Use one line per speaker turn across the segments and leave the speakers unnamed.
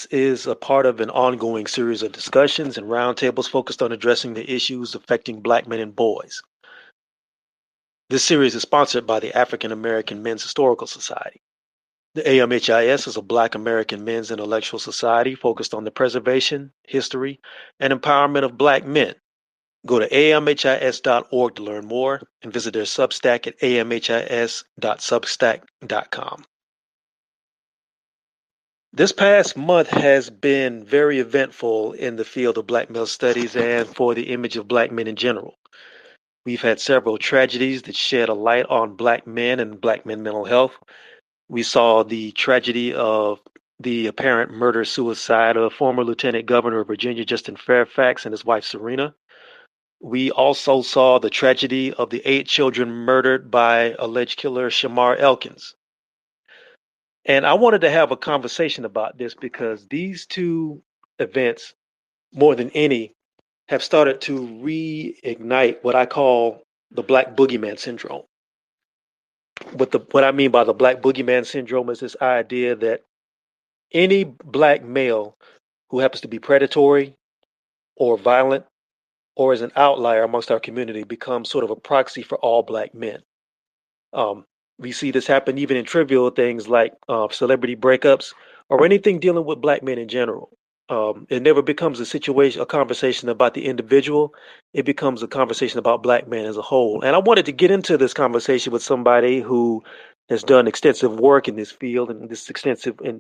is a part of an ongoing series of discussions and roundtables focused on addressing the issues affecting Black men and boys. This series is sponsored by the African American Men's Historical Society. The AMHIS is a Black American men's intellectual society focused on the preservation, history, and empowerment of Black men. Go to amhis.org to learn more and visit their Substack at amhis.substack.com. This past month has been very eventful in the field of Black male studies and for the image of Black men in general. We've had several tragedies that shed a light on Black men and Black men mental health. We saw the tragedy of the apparent murder-suicide of former Lieutenant Governor of Virginia, Justin Fairfax, and his wife, Serena. We also saw the tragedy of the 8 children murdered by alleged killer Shamar Elkins. And I wanted to have a conversation about this because these two events, more than any, have started to reignite what I call the Black Boogeyman syndrome. What I mean by the Black Boogeyman syndrome is this idea that any Black male who happens to be predatory or violent or is an outlier amongst our community becomes sort of a proxy for all Black men. Um, we see this happen even in trivial things like celebrity breakups or anything dealing with Black men in general. It never becomes a conversation about the individual. It becomes a conversation about Black men as a whole. And I wanted to get into this conversation with somebody who has done extensive work in this field and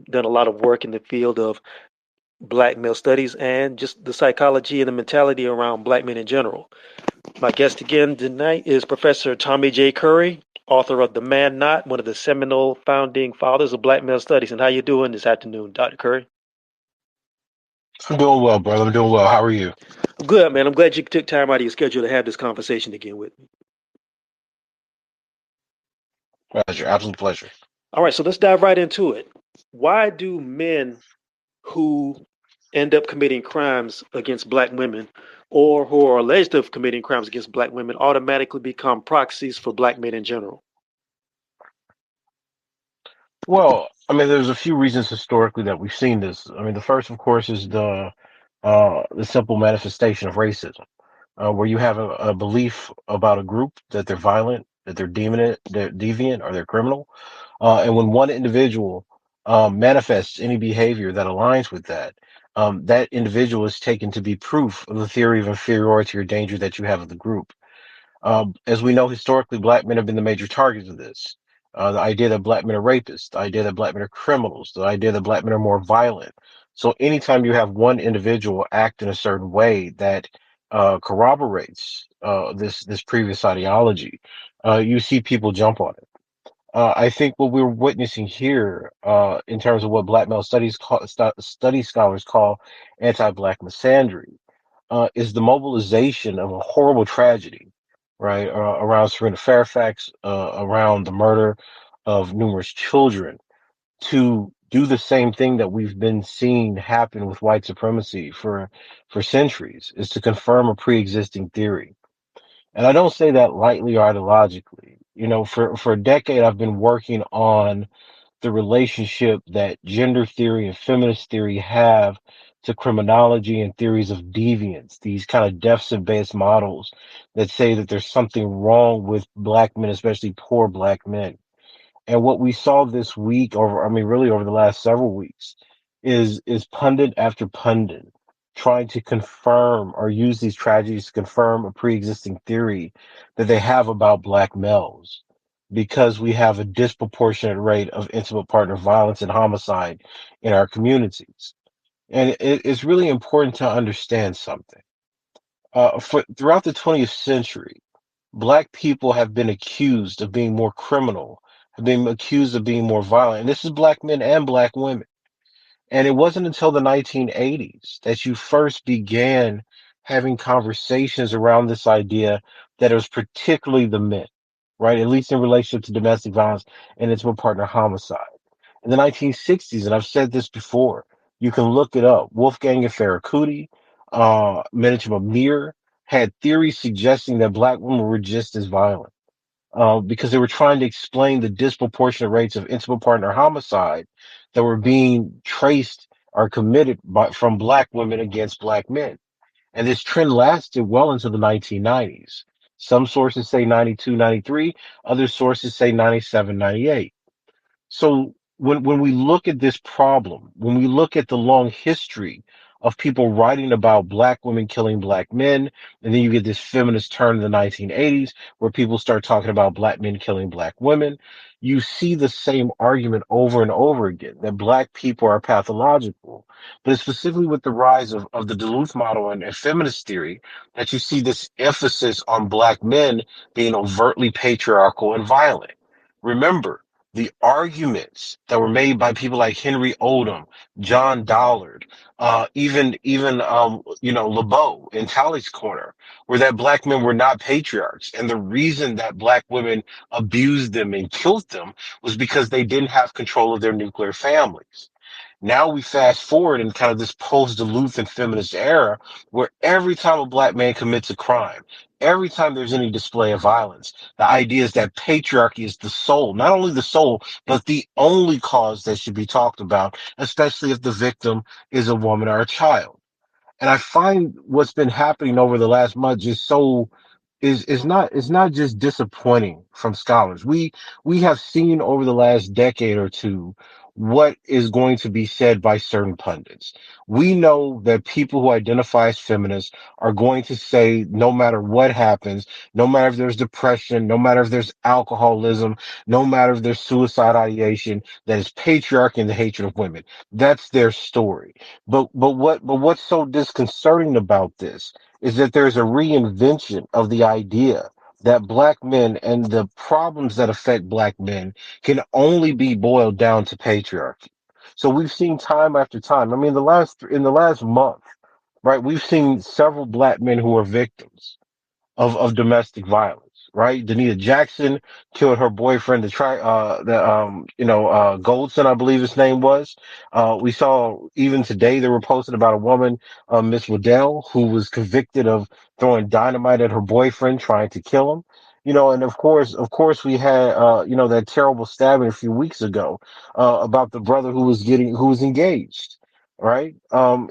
done a lot of work in the field of Black male studies and just the psychology and the mentality around Black men in general. My guest again tonight is Professor Tommy J. Curry, author of The Man Not, one of the seminal founding fathers of Black male studies. And how you doing this afternoon, Dr. Curry?
I'm doing well, brother. I'm doing well. How are you?
I'm good, man. I'm glad you took time out of your schedule to have this conversation again with me.
Pleasure. Absolute pleasure.
All right, so let's dive right into it. Why do men who end up committing crimes against Black women or who are alleged of committing crimes against Black women automatically become proxies for Black men in general?
Well, I mean, there's a few reasons historically that we've seen this. I mean, the first, of course, is the simple manifestation of racism, where you have a belief about a group that they're violent, that they're deviant, or they're criminal, and when one individual manifests any behavior that aligns with that, that individual is taken to be proof of the theory of inferiority or danger that you have of the group. As we know, historically, black men have been the major targets of this. The idea that black men are rapists, the idea that black men are criminals, the idea that black men are more violent. So anytime you have one individual act in a certain way that corroborates this previous ideology, you see people jump on it. I think what we're witnessing here, in terms of what black male study scholars call anti-black misandry, is the mobilization of a horrible tragedy, right, around Serena Fairfax, around the murder of numerous children, to do the same thing that we've been seeing happen with white supremacy for centuries, is to confirm a pre-existing theory. And I don't say that lightly or ideologically. You know, for a decade, I've been working on the relationship that gender theory and feminist theory have to criminology and theories of deviance, these kind of deficit-based models that say that there's something wrong with black men, especially poor black men. And what we saw this week, over I mean, really over the last several weeks, is pundit after pundit trying to confirm or use these tragedies to confirm a pre-existing theory that they have about black males, because we have a disproportionate rate of intimate partner violence and homicide in our communities. And it's really important to understand something. Throughout the 20th century, black people have been accused of being more criminal, have been accused of being more violent. And this is black men and black women. And it wasn't until the 1980s that you first began having conversations around this idea that it was particularly the men, right? At least in relationship to domestic violence and intimate partner homicide. In the 1960s, and I've said this before, you can look it up. Wolfgang and Farracuti, Menachem Amir had theories suggesting that black women were just as violent, because they were trying to explain the disproportionate rates of intimate partner homicide that were being traced are committed from black women against black men. And this trend lasted well into the 1990s. Some sources say 92, 93. Other sources say 97, 98. So when we look at this problem, when we look at the long history of people writing about black women killing black men, and then you get this feminist turn in the 1980s where people start talking about black men killing black women, you see the same argument over and over again that black people are pathological. But it's specifically with the rise of the Duluth model and feminist theory that you see this emphasis on black men being overtly patriarchal and violent. Remember, the arguments that were made by people like Henry Odom, John Dollard, LeBeau in Tally's Corner, were that black men were not patriarchs. And the reason that black women abused them and killed them was because they didn't have control of their nuclear families. Now we fast forward in kind of this post-Duluth and feminist era where every time a black man commits a crime, every time there's any display of violence, the idea is that patriarchy is the soul, not only the soul, but the only cause that should be talked about, especially if the victim is a woman or a child. And I find what's been happening over the last month just so is not just disappointing from scholars. We have seen over the last decade or two what is going to be said by certain pundits. We know that people who identify as feminists are going to say no matter what happens, no matter if there's depression, no matter if there's alcoholism, no matter if there's suicide ideation, that is patriarchy and the hatred of women. That's their story. But what's so disconcerting about this is that there's a reinvention of the idea that black men and the problems that affect black men can only be boiled down to patriarchy. So we've seen time after time. I mean, in the last month, right? We've seen several black men who are victims of domestic violence, right? Danita Jackson killed her boyfriend, Goldson, I believe his name was. We saw even today they were posting about a woman, Miss Waddell, who was convicted of throwing dynamite at her boyfriend, trying to kill him. And of course, we had, that terrible stabbing a few weeks ago, about the brother who was engaged, right? And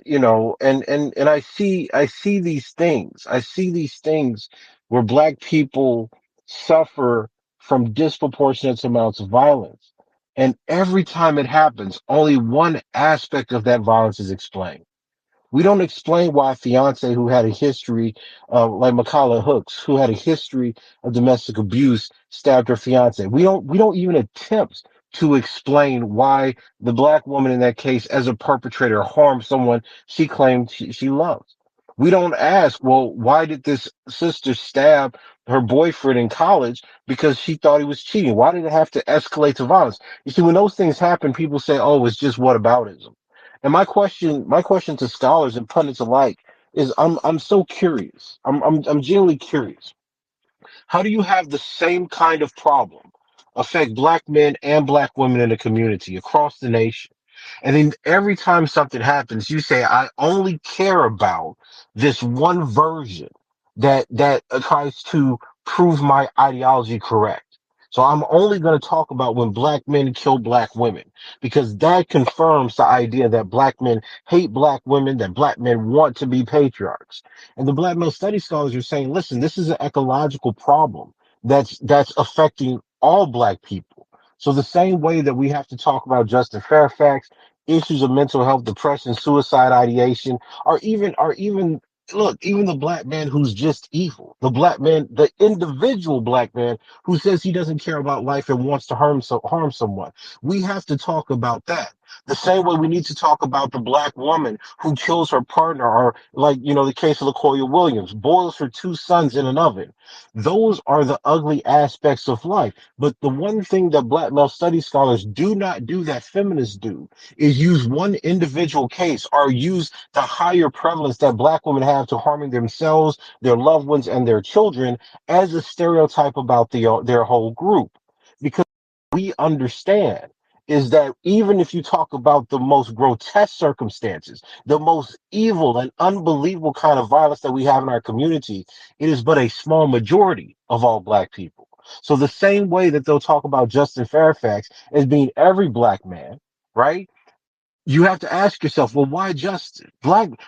I see these things. I see these things where black people suffer from disproportionate amounts of violence. And every time it happens, only one aspect of that violence is explained. We don't explain why a fiance who had a history, like Makala Hooks, who had a history of domestic abuse, stabbed her fiance. We don't even attempt to explain why the black woman in that case, as a perpetrator, harmed someone she claimed she loved. We don't ask, well, why did this sister stab her boyfriend in college because she thought he was cheating? Why did it have to escalate to violence? You see, when those things happen, people say, oh, it's just whataboutism. And my question to scholars and pundits alike is, I'm so curious. I'm genuinely curious. How do you have the same kind of problem affect black men and black women in the community across the nation? And then every time something happens, you say, I only care about this one version that tries to prove my ideology correct. So I'm only going to talk about when black men kill black women because that confirms the idea that black men hate black women, that black men want to be patriarchs. And the black male studies scholars are saying, listen, this is an ecological problem that's affecting all black people. So the same way that we have to talk about Justin Fairfax, issues of mental health, depression, suicide ideation, or even look, even the black man who's just evil, the black man, the individual black man who says he doesn't care about life and wants to harm someone. We have to talk about that. The same way we need to talk about the black woman who kills her partner, or like, the case of LaCoya Williams, boils her two sons in an oven. Those are the ugly aspects of life. But the one thing that black male studies scholars do not do that feminists do is use one individual case or use the higher prevalence that black women have to harming themselves, their loved ones, and their children as a stereotype about their whole group. Because we understand is that even if you talk about the most grotesque circumstances, the most evil and unbelievable kind of violence that we have in our community, it is but a small majority of all black people. So the same way that they'll talk about Justin Fairfax as being every black man, right? you have to ask yourself, well, why justice?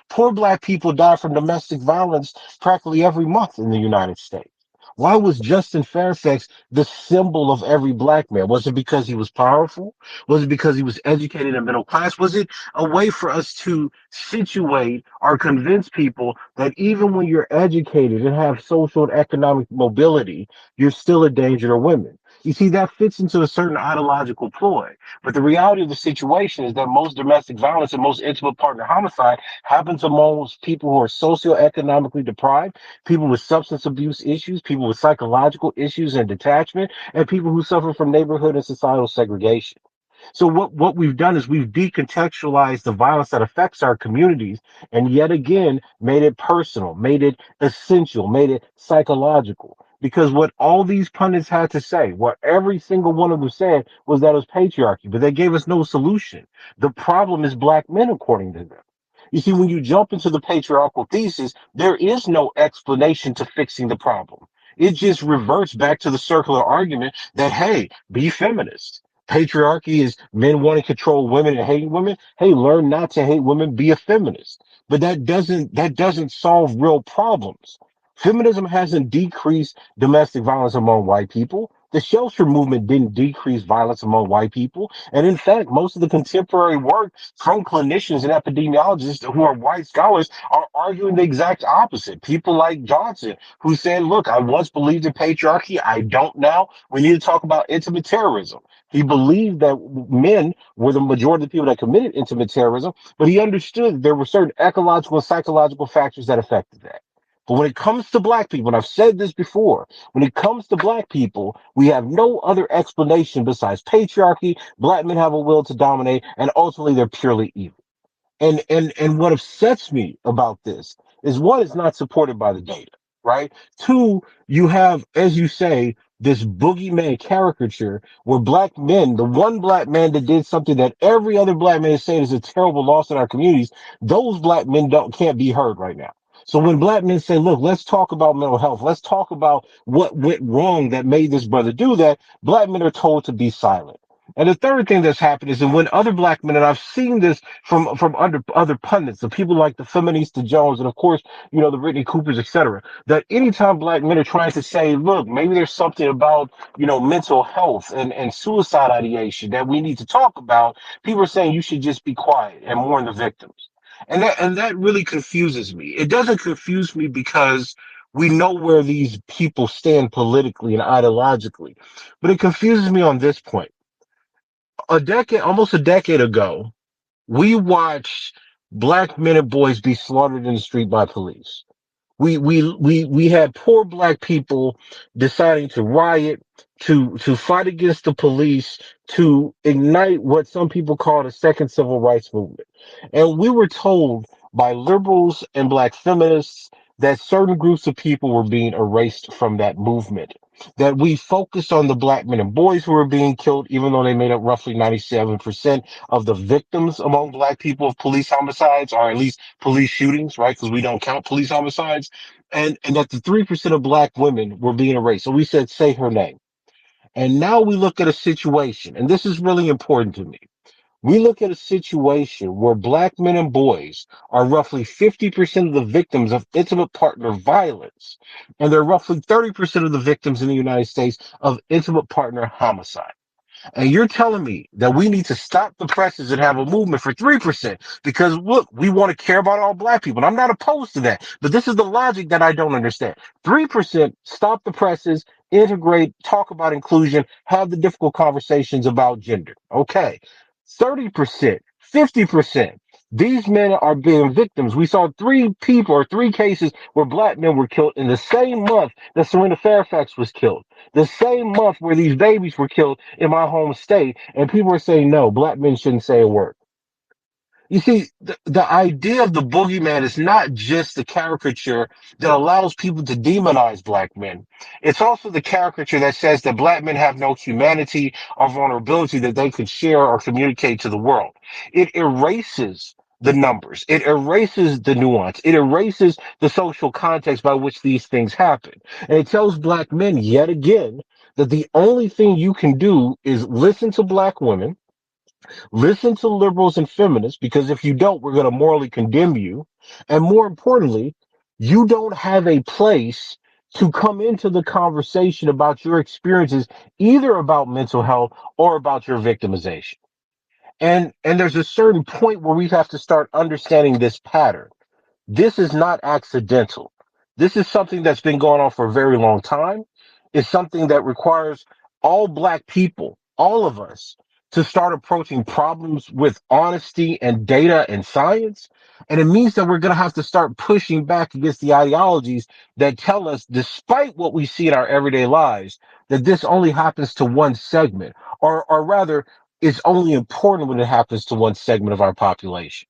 Poor black people die from domestic violence practically every month in the United States. Why was Justin Fairfax the symbol of every black man? Was it because he was powerful? Was it because he was educated and middle class? Was it a way for us to situate or convince people that even when you're educated and have social and economic mobility, you're still a danger to women? You see, that fits into a certain ideological ploy. But the reality of the situation is that most domestic violence and most intimate partner homicide happens amongst people who are socioeconomically deprived, people with substance abuse issues, people with psychological issues and detachment, and people who suffer from neighborhood and societal segregation. So what we've done is we've decontextualized the violence that affects our communities and yet again made it personal, made it essential, made it psychological. Because what all these pundits had to say, what every single one of them said was that it was patriarchy, but they gave us no solution. The problem is black men, according to them. You see, when you jump into the patriarchal thesis, there is no explanation to fixing the problem. It just reverts back to the circular argument that, hey, be feminist. Patriarchy is men wanting to control women and hating women. Hey, learn not to hate women, be a feminist. But that doesn't solve real problems. Feminism hasn't decreased domestic violence among white people. The shelter movement didn't decrease violence among white people. And in fact, most of the contemporary work from clinicians and epidemiologists who are white scholars are arguing the exact opposite. People like Johnson, who said, look, I once believed in patriarchy. I don't now. We need to talk about intimate terrorism. He believed that men were the majority of the people that committed intimate terrorism, but he understood there were certain ecological and psychological factors that affected that. But when it comes to black people, and I've said this before, when it comes to black people, we have no other explanation besides patriarchy. Black men have a will to dominate, and ultimately they're purely evil. And what upsets me about this is one, it's not supported by the data, right? Two, you have, as you say, this boogeyman caricature where black men, the one black man that did something that every other black man is saying is a terrible loss in our communities, those black men can't be heard right now. So when black men say, look, let's talk about mental health, let's talk about what went wrong that made this brother do that, black men are told to be silent. And the third thing that's happened is that when other black men, and I've seen this from under other pundits, the people like the feminista Jones, and of course, the Whitney Coopers, etc. That anytime black men are trying to say, look, maybe there's something about mental health and suicide ideation that we need to talk about, people are saying you should just be quiet and mourn the victims, and that really confuses me. It doesn't confuse me because we know where these people stand politically and ideologically, but it confuses me on this point. Almost a decade ago, we watched black men and boys be slaughtered in the street by police. We had poor black people deciding to riot, to fight against the police, to ignite what some people call the second civil rights movement. And we were told by liberals and black feminists that certain groups of people were being erased from that movement. That we focused on the black men and boys who were being killed, even though they made up roughly 97% of the victims among black people of police homicides, or at least police shootings, right? Because we don't count police homicides, and that the 3% of black women were being erased. So we said, say her name. And now we look at a situation, and this is really important to me. We look at a situation where black men and boys are roughly 50% of the victims of intimate partner violence, and they're roughly 30% of the victims in the United States of intimate partner homicide. And you're telling me that we need to stop the presses and have a movement for 3% because look, we want to care about all black people. And I'm not opposed to that, but this is the logic that I don't understand. 3% stop the presses, integrate, talk about inclusion, have the difficult conversations about gender. Okay. 30%, 50%. These men are being victims. We saw three people or three cases where black men were killed in the same month that Serena Fairfax was killed, the same month where these babies were killed in my home state, and people are saying no, black men shouldn't say a word. You see, the idea of the boogeyman is not just the caricature that allows people to demonize black men. It's also the caricature that says that black men have no humanity or vulnerability that they could share or communicate to the world. It erases the numbers. It erases the nuance. It erases the social context by which these things happen. And it tells black men yet again that the only thing you can do is listen to black women, Listen to liberals and feminists, because if you don't, we're going to morally condemn you. And more importantly, you don't have a place to come into the conversation about your experiences, either about mental health or about your victimization. And there's a certain point where we have to start understanding this pattern. This is not accidental. This is something that's been going on for a very long time. It's something that requires all black people, all of us, to start approaching problems with honesty and data and science. And it means that we're going to have to start pushing back against the ideologies that tell us, despite what we see in our everyday lives, that this only happens to one segment, or rather, it's only important when it happens to one segment of our population.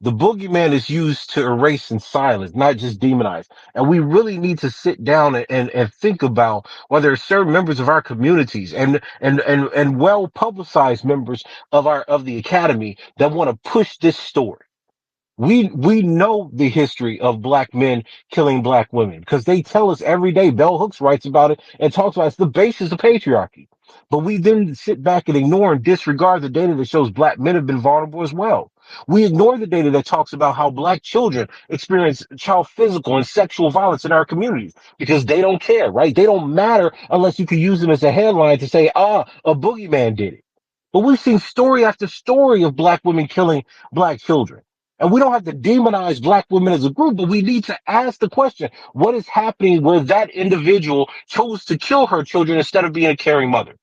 The boogeyman is used to erase and silence, not just demonize. And we really need to sit down and think about whether certain members of our communities and well publicized members of the academy that want to push this story. We know the history of black men killing black women because they tell us every day. Bell Hooks writes about it and talks about it's the basis of patriarchy. But we then sit back and ignore and disregard the data that shows black men have been vulnerable as well. We ignore the data that talks about how black children experience child physical and sexual violence in our communities because they don't care, right? They don't matter unless you can use them as a headline to say, a boogeyman did it. But we've seen story after story of black women killing black children. And we don't have to demonize black women as a group, but we need to ask the question, what is happening where that individual chose to kill her children instead of being a caring mother?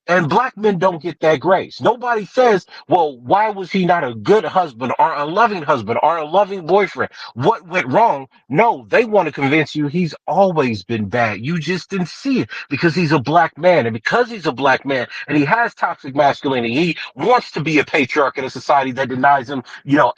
And black men don't get that grace. Nobody says, well, why was he not a good husband or a loving husband or a loving boyfriend? What went wrong? No, they want to convince you he's always been bad. You just didn't see it because he's a black man. And because he's a black man and he has toxic masculinity, he wants to be a patriarch in a society that denies him,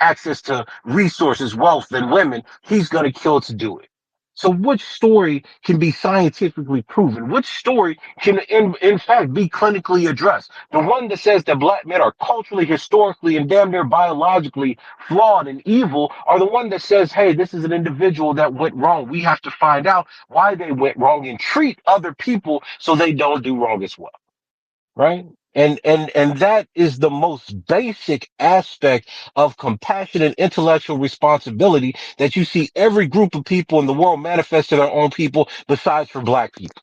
access to resources, wealth, and women. He's going to kill to do it. So which story can be scientifically proven? Which story can in fact be clinically addressed? The one that says that black men are culturally, historically, and damn near biologically flawed and evil, or the one that says, hey, this is an individual that went wrong. We have to find out why they went wrong and treat other people so they don't do wrong as well. Right? And that is the most basic aspect of compassion and intellectual responsibility that you see every group of people in the world manifest to their own people besides for black people.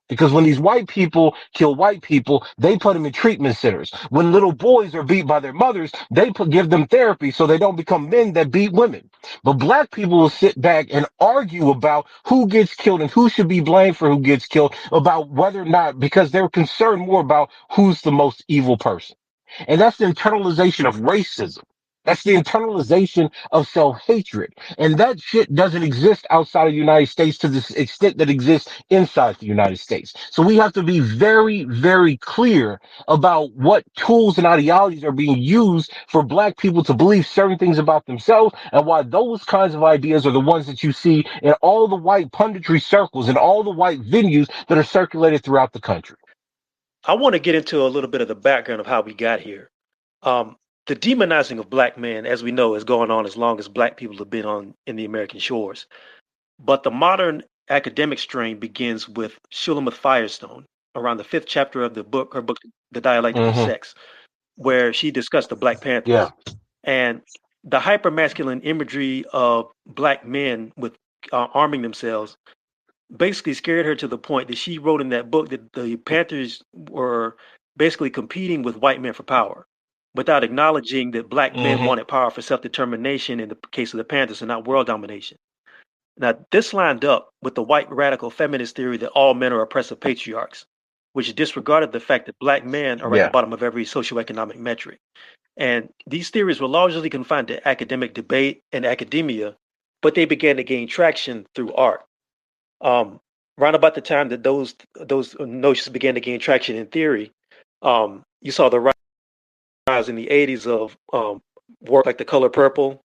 Because when these white people kill white people, they put them in treatment centers. When little boys are beat by their mothers, give them therapy so they don't become men that beat women. But black people will sit back and argue about who gets killed and who should be blamed for who gets killed, about whether or not, because they're concerned more about who's the most evil person. And that's the internalization of racism. That's the internalization of self-hatred. And that shit doesn't exist outside of the United States to the extent that exists inside the United States. So we have to be very, very clear about what tools and ideologies are being used for black people to believe certain things about themselves and why those kinds of ideas are the ones that you see in all the white punditry circles and all the white venues that are circulated throughout the country.
I want to get into a little bit of the background of how we got here. The demonizing of black men, as we know, is going on as long as black people have been on in the American shores. But the modern academic strain begins with Shulamith Firestone around the fifth chapter of her book, The Dialectic of
Mm-hmm.
Sex, where she discussed the Black
Yeah.
Panthers and the hypermasculine imagery of black men with arming themselves basically scared her to the point that she wrote in that book that the Panthers were basically competing with white men for power without acknowledging that black men
Mm-hmm.
wanted power for self-determination in the case of the Panthers and not world domination. Now, this lined up with the white radical feminist theory that all men are oppressive patriarchs, which disregarded the fact that black men are at the
Yeah.
bottom of every socioeconomic metric. And these theories were largely confined to academic debate and academia, but they began to gain traction through art. Um, Around about the time that those notions began to gain traction in theory, you saw the rise in the '80s of work like The Color Purple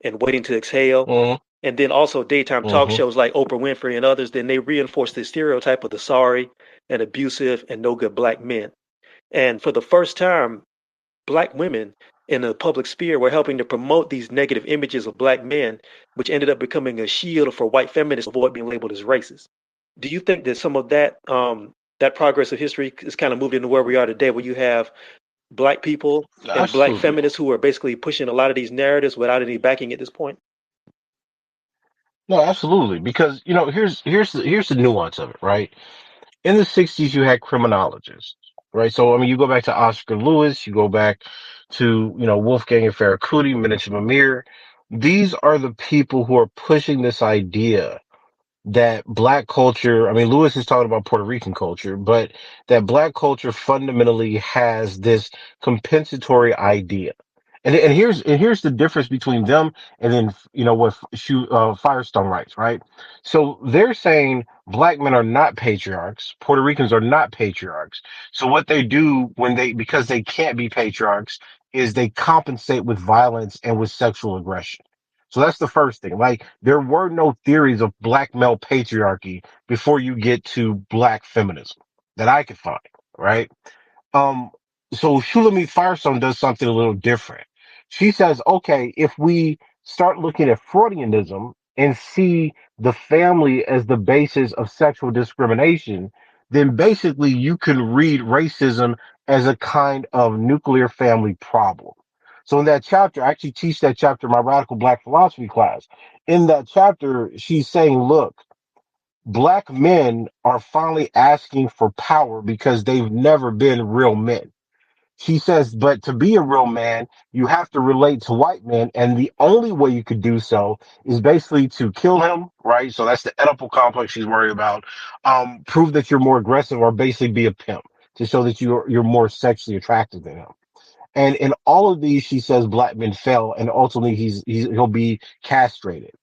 and Waiting to Exhale,
Mm-hmm.
and then also daytime talk
Mm-hmm.
shows like Oprah Winfrey and others. Then they reinforced the stereotype of the sorry and abusive and no good black men. And for the first time, black women in the public sphere were helping to promote these negative images of black men, which ended up becoming a shield for white feminists to avoid being labeled as racist. Do you think that some of that that progress of history is kind of moved into where we are today, where you have black people and black
Absolutely.
feminists who are basically pushing a lot of these narratives without any backing at this point?
No, absolutely. Because, here's the nuance of it, right? In the 60s, you had criminologists, right? So, I mean, you go back to Oscar Lewis, you go back to, Wolfgang and Farracuti, Minich and Mamir. These are the people who are pushing this idea that black culture, I mean, Lewis is talking about Puerto Rican culture, but that black culture fundamentally has this compensatory idea. And here's the difference between them and then, what Firestone writes, right? So they're saying black men are not patriarchs. Puerto Ricans are not patriarchs. So what they do because they can't be patriarchs is they compensate with violence and with sexual aggression. So that's the first thing. Like, there were no theories of black male patriarchy before you get to black feminism that I could find, right? Um, so Shulamit Firestone does something a little different. She says, okay, if we start looking at Freudianism and see the family as the basis of sexual discrimination, then basically you can read racism as a kind of nuclear family problem. So in that chapter, I actually teach that chapter in my radical black philosophy class. In that chapter, she's saying, look, black men are finally asking for power because they've never been real men. She says, but to be a real man, you have to relate to white men. And the only way you could do so is basically to kill him, right? So that's the Oedipal complex she's worried about. Prove that you're more aggressive or basically be a pimp to show that you're more sexually attractive than him. And in all of these, she says black men fail and ultimately he'll be castrated.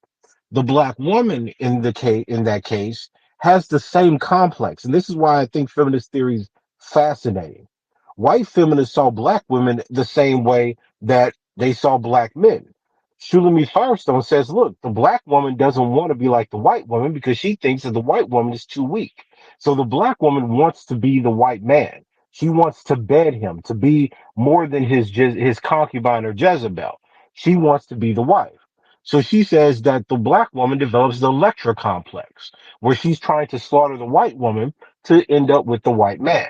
The black woman in that case has the same complex. And this is why I think feminist theory is fascinating. White feminists saw black women the same way that they saw black men. Shulamit Firestone says, look, the black woman doesn't want to be like the white woman because she thinks that the white woman is too weak. So the black woman wants to be the white man. She wants to bed him, to be more than his concubine or Jezebel. She wants to be the wife. So she says that the black woman develops the Electra complex, where she's trying to slaughter the white woman to end up with the white man.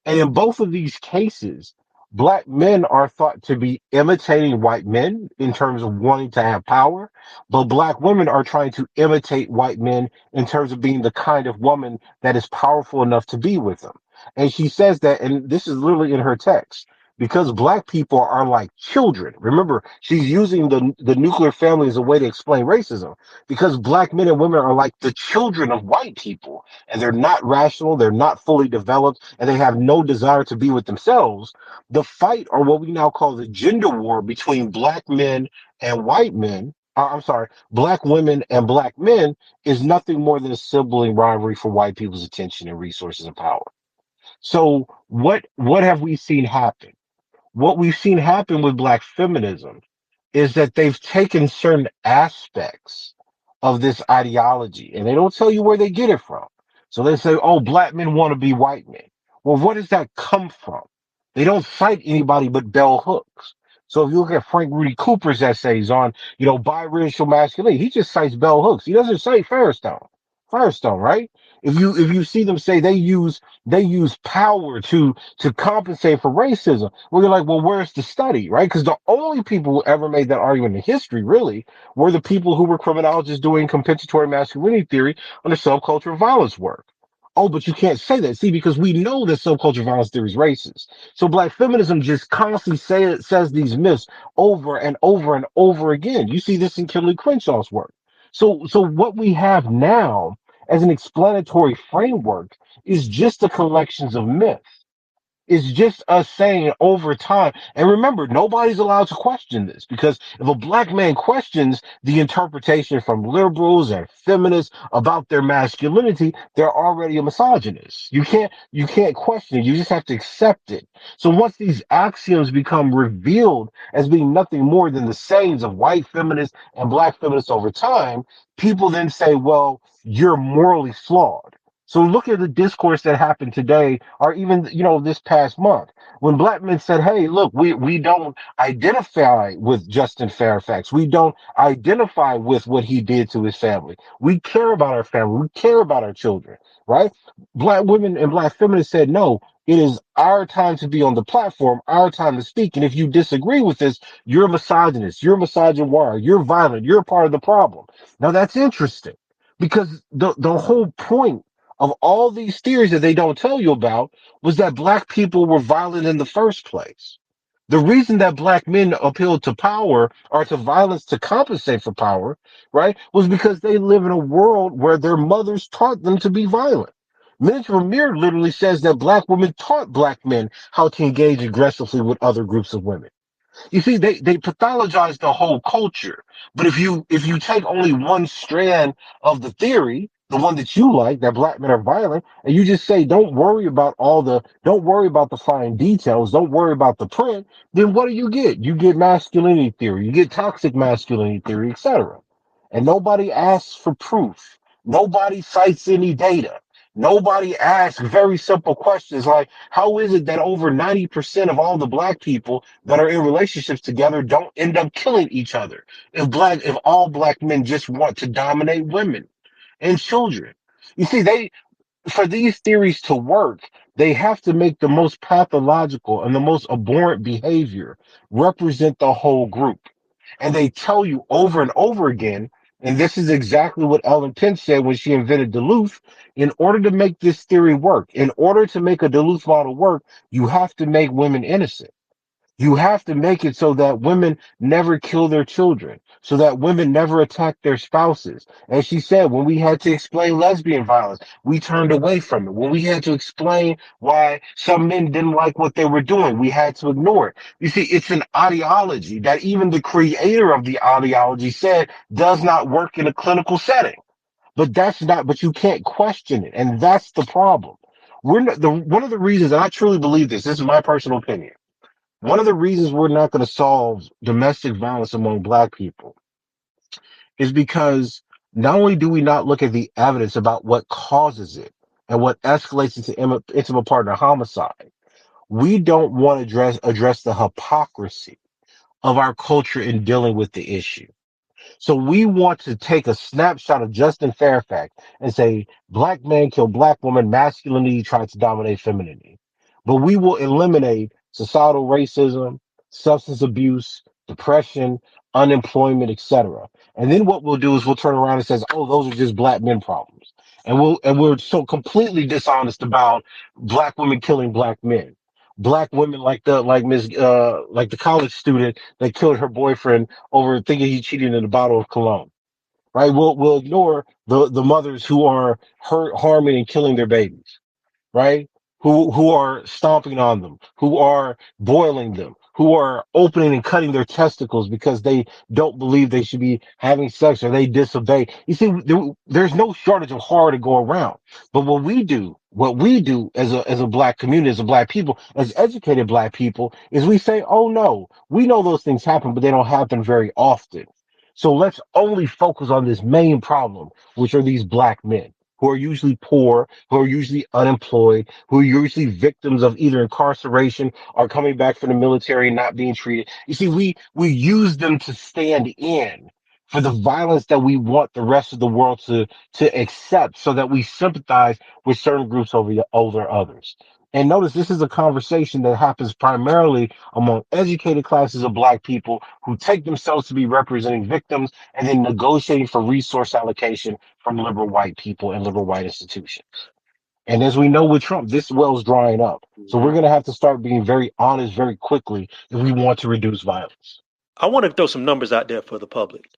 And in both of these cases, black men are thought to be imitating white men in terms of wanting to have power, but black women are trying to imitate white men in terms of being the kind of woman that is powerful enough to be with them. And she says that, and this is literally in her text. Because black people are like children. Remember, she's using the nuclear family as a way to explain racism. Because black men and women are like the children of white people and they're not rational, they're not fully developed, and they have no desire to be with themselves, the fight, or what we now call the gender war between black men and white men, I'm sorry, black women and black men, is nothing more than a sibling rivalry for white people's attention and resources and power. So what have we seen happen? What we've seen happen with black feminism is that they've taken certain aspects of this ideology and they don't tell you where they get it from. So they say, oh, black men want to be white men. Well, where does that come from? They don't cite anybody but bell hooks. So if you look at Frank Rudy Cooper's essays on, biracial masculinity, he just cites bell hooks. He doesn't say Firestone. Firestone, right? If you see them say they use power to compensate for racism. Well, you're like, well, where's the study, right? Because the only people who ever made that argument in history, really, were the people who were criminologists doing compensatory masculinity theory on the subculture of violence work. Oh, but you can't say that. See, because we know that subculture violence theory is racist. So black feminism just constantly says these myths over and over and over again. You see this in Kimberly Crenshaw's work. So what we have now as an explanatory framework is just the collections of myths. It's just us saying over time. And remember, nobody's allowed to question this because if a black man questions the interpretation from liberals and feminists about their masculinity, they're already a misogynist. You can't question it. You just have to accept it. So once these axioms become revealed as being nothing more than the sayings of white feminists and black feminists over time, people then say, well, you're morally flawed. So look at the discourse that happened today, or even this past month, when black men said, "Hey, look, we don't identify with Justin Fairfax. We don't identify with what he did to his family. We care about our family. We care about our children." Right? Black women and black feminists said, "No. It is our time to be on the platform, our time to speak. And if you disagree with this, you're a misogynist, you're a misogynoir, you're violent, you're a part of the problem. Now that's interesting because the whole point of all these theories that they don't tell you about was that black people were violent in the first place. The reason that black men appealed to power or to violence to compensate for power, right, was because they live in a world where their mothers taught them to be violent. Minute Ramir literally says that black women taught black men how to engage aggressively with other groups of women. You see, they pathologize the whole culture. But if you take only one strand of the theory, the one that you like, that black men are violent, and you just say, don't worry about the fine details, don't worry about the print, then what do you get? You get masculinity theory, you get toxic masculinity theory, etc. And nobody asks for proof. Nobody cites any data. Nobody asks very simple questions like, how is it that over 90% of all the black people that are in relationships together don't end up killing each other? If all black men just want to dominate women and children. You see, for these theories to work, they have to make the most pathological and the most abhorrent behavior represent the whole group. And they tell you over and over again, and this is exactly what Ellen Pence said when she invented Duluth. In order to make this theory work, in order to make a Duluth model work, you have to make women innocent. You have to make it so that women never kill their children, so that women never attack their spouses. As she said, when we had to explain lesbian violence, we turned away from it. When we had to explain why some men didn't like what they were doing, we had to ignore it. You see, it's an ideology that even the creator of the ideology said does not work in a clinical setting. But you can't question it. And that's the problem. One of the reasons, and I truly believe this is my personal opinion. One of the reasons we're not going to solve domestic violence among black people is because not only do we not look at the evidence about what causes it and what escalates into intimate partner homicide, we don't want to address the hypocrisy of our culture in dealing with the issue. So we want to take a snapshot of Justin Fairfax and say, black man killed black woman, masculinity tried to dominate femininity. But we will eliminate societal racism, substance abuse, depression, unemployment, etc. And then what we'll do is we'll turn around and says, oh, those are just black men problems. And we're so completely dishonest about black women killing black men. Black women like the college student that killed her boyfriend over thinking he cheated in a bottle of cologne, right? We'll ignore the mothers who are hurt, harming, and killing their babies, right? Who are stomping on them, who are boiling them, who are opening and cutting their testicles because they don't believe they should be having sex or they disobey. You see, there's no shortage of horror to go around. But what we do as a black community, as a black people, as educated black people, is we say, oh no, we know those things happen, but they don't happen very often. So let's only focus on this main problem, which are these black men who are usually poor, who are usually unemployed, who are usually victims of either incarceration or coming back from the military and not being treated. You see, we use them to stand in for the violence that we want the rest of the world to accept so that we sympathize with certain groups over others. And notice this is a conversation that happens primarily among educated classes of black people who take themselves to be representing victims and then negotiating for resource allocation from liberal white people and liberal white institutions. And as we know with Trump, this well's drying up. So we're
Mhm.
going to have to start being very honest very quickly if we want to reduce violence.
I want to throw some numbers out there for the public.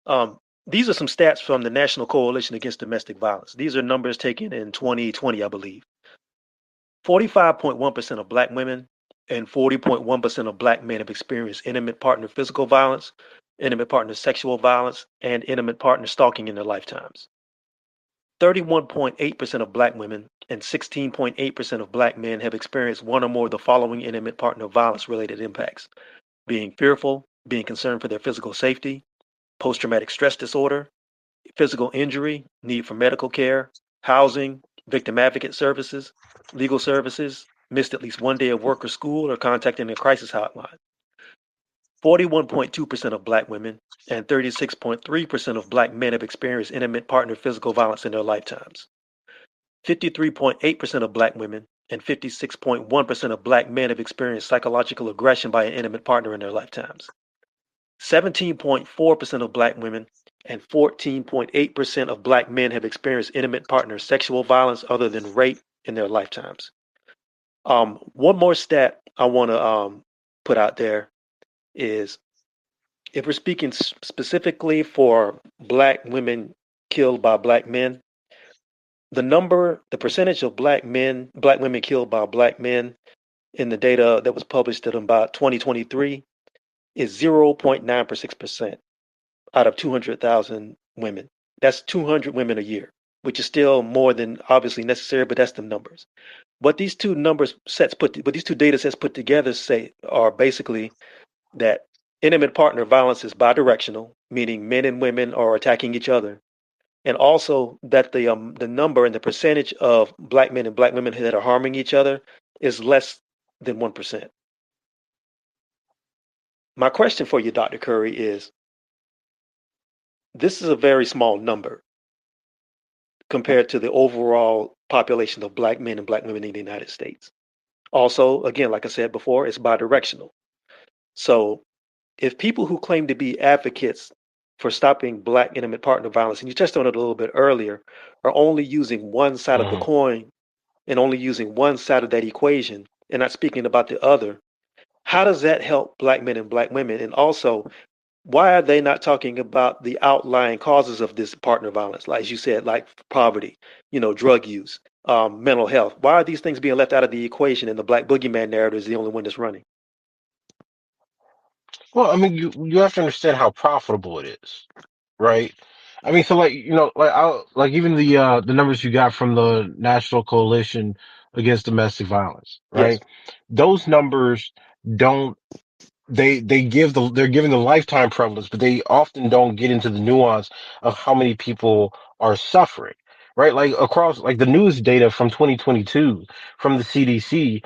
Um, these are some stats from the National Coalition Against Domestic Violence. These are numbers taken in 2020, I believe. 45.1% of black women and 40.1% of black men have experienced intimate partner physical violence, intimate partner sexual violence, and intimate partner stalking in their lifetimes. 31.8% of black women and 16.8% of black men have experienced one or more of the following intimate partner violence related impacts: being fearful, being concerned for their physical safety, post traumatic stress disorder, physical injury, need for medical care, housing, victim advocate services, legal services, missed at least one day of work or school, or contacting a crisis hotline. 41.2% of black women and 36.3% of black men have experienced intimate partner physical violence in their lifetimes. 53.8% of black women and 56.1% of black men have experienced psychological aggression by an intimate partner in their lifetimes. 17.4% of black women and 14.8% of black men have experienced intimate partner sexual violence other than rape in their lifetimes. One more stat I want to put out there is if we're speaking specifically for black women killed by black men, the percentage of black women killed by black men in the data that was published in about 2023 is 0.96% out of 200,000 women. That's 200 women a year, which is still more than obviously necessary, but that's the numbers. What these two data sets put together say are basically that intimate partner violence is bidirectional, meaning men and women are attacking each other, and also that the number and the percentage of black men and black women that are harming each other is less than 1%. My question for you, Dr. Curry, is this is a very small number compared to the overall population of black men and black women in the United States. Also, again, like I said before, it's bidirectional. So if people who claim to be advocates for stopping black intimate partner violence, and you touched on it a little bit earlier, are only using one side of the
Hmm.
coin and only using one side of that equation and not speaking about the other, how does that help black men and black women? And also, why are they not talking about the outlying causes of this partner violence, like as you said, like poverty, drug use, mental health? Why are these things being left out of the equation and the black boogeyman narrative is the only one that's running?
Well, I mean, you have to understand how profitable it is, right? I mean, so like like like even the numbers you got from the National Coalition Against Domestic Violence,
Yes,
right? Those numbers don't they give they're giving the lifetime prevalence, but they often don't get into the nuance of how many people are suffering. Right, like across like the news data from 2022 from the CDC,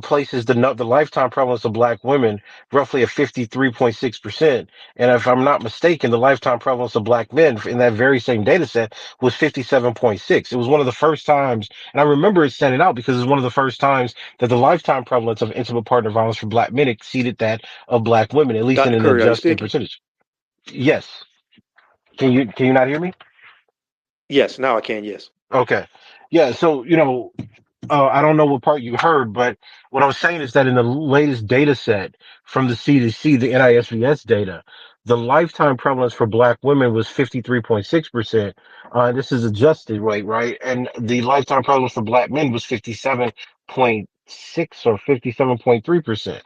places the lifetime prevalence of Black women roughly at 53.6%, and if I'm not mistaken, the lifetime prevalence of Black men in that very same data set was 57.6. It was one of the first times, and I remember it standing out because it's one of the first times that the lifetime prevalence of intimate partner violence for Black men exceeded that of Black women, at least in
Dr.
an
Curry, are you
adjusted
speaking?
percentage. Yes. Can you not hear me?
Yes, now I can. Yes,
Okay. Yeah. So I don't know what part you heard, but what I was saying is that in the latest data set from the CDC, the NISVS data, the lifetime prevalence for Black women was 53.6%. This is adjusted rate, right? And the lifetime prevalence for Black men was 57.6 or 57.3%.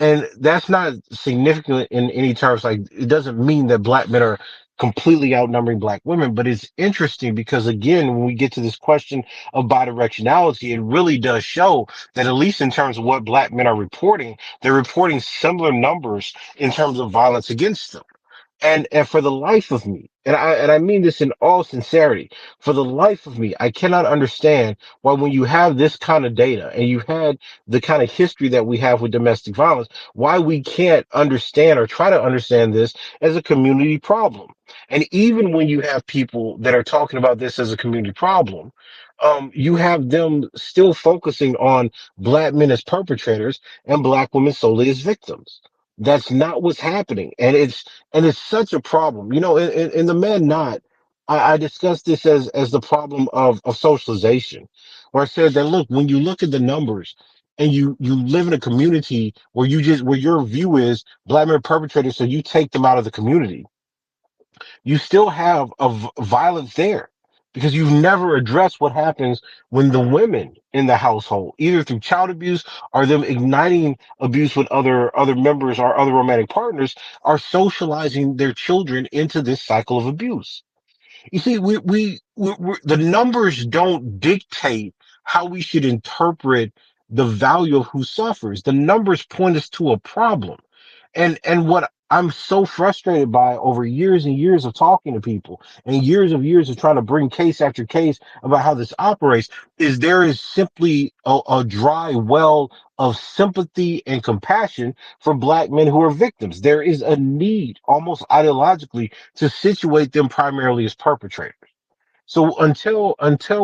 And that's not significant in any terms. Like, it doesn't mean that Black men are completely outnumbering Black women, but it's interesting because, again, when we get to this question of bidirectionality, it really does show that, at least in terms of what Black men are reporting, they're reporting similar numbers in terms of violence against them. And for the life of me, and I mean this in all sincerity, for the life of me, I cannot understand why, when you have this kind of data and you had the kind of history that we have with domestic violence, why we can't understand or try to understand this as a community problem. And even when you have people that are talking about this as a community problem, you have them still focusing on Black men as perpetrators and Black women solely as victims. That's not what's happening. And it's such a problem. In the Man Not, I discussed this as the problem of socialization, where I said that, look, when you look at the numbers and you live in a community where where your view is Black men are perpetrators, so you take them out of the community, you still have violence there because you've never addressed what happens when the women in the household, either through child abuse or them igniting abuse with other members or other romantic partners, are socializing their children into this cycle of abuse. You see, the numbers don't dictate how we should interpret the value of who suffers. The numbers point us to a problem. And what I'm so frustrated by over years and years of talking to people and years of trying to bring case after case about how this operates is there is simply a dry well of sympathy and compassion for Black men who are victims. There is a need, almost ideologically, to situate them primarily as perpetrators. So until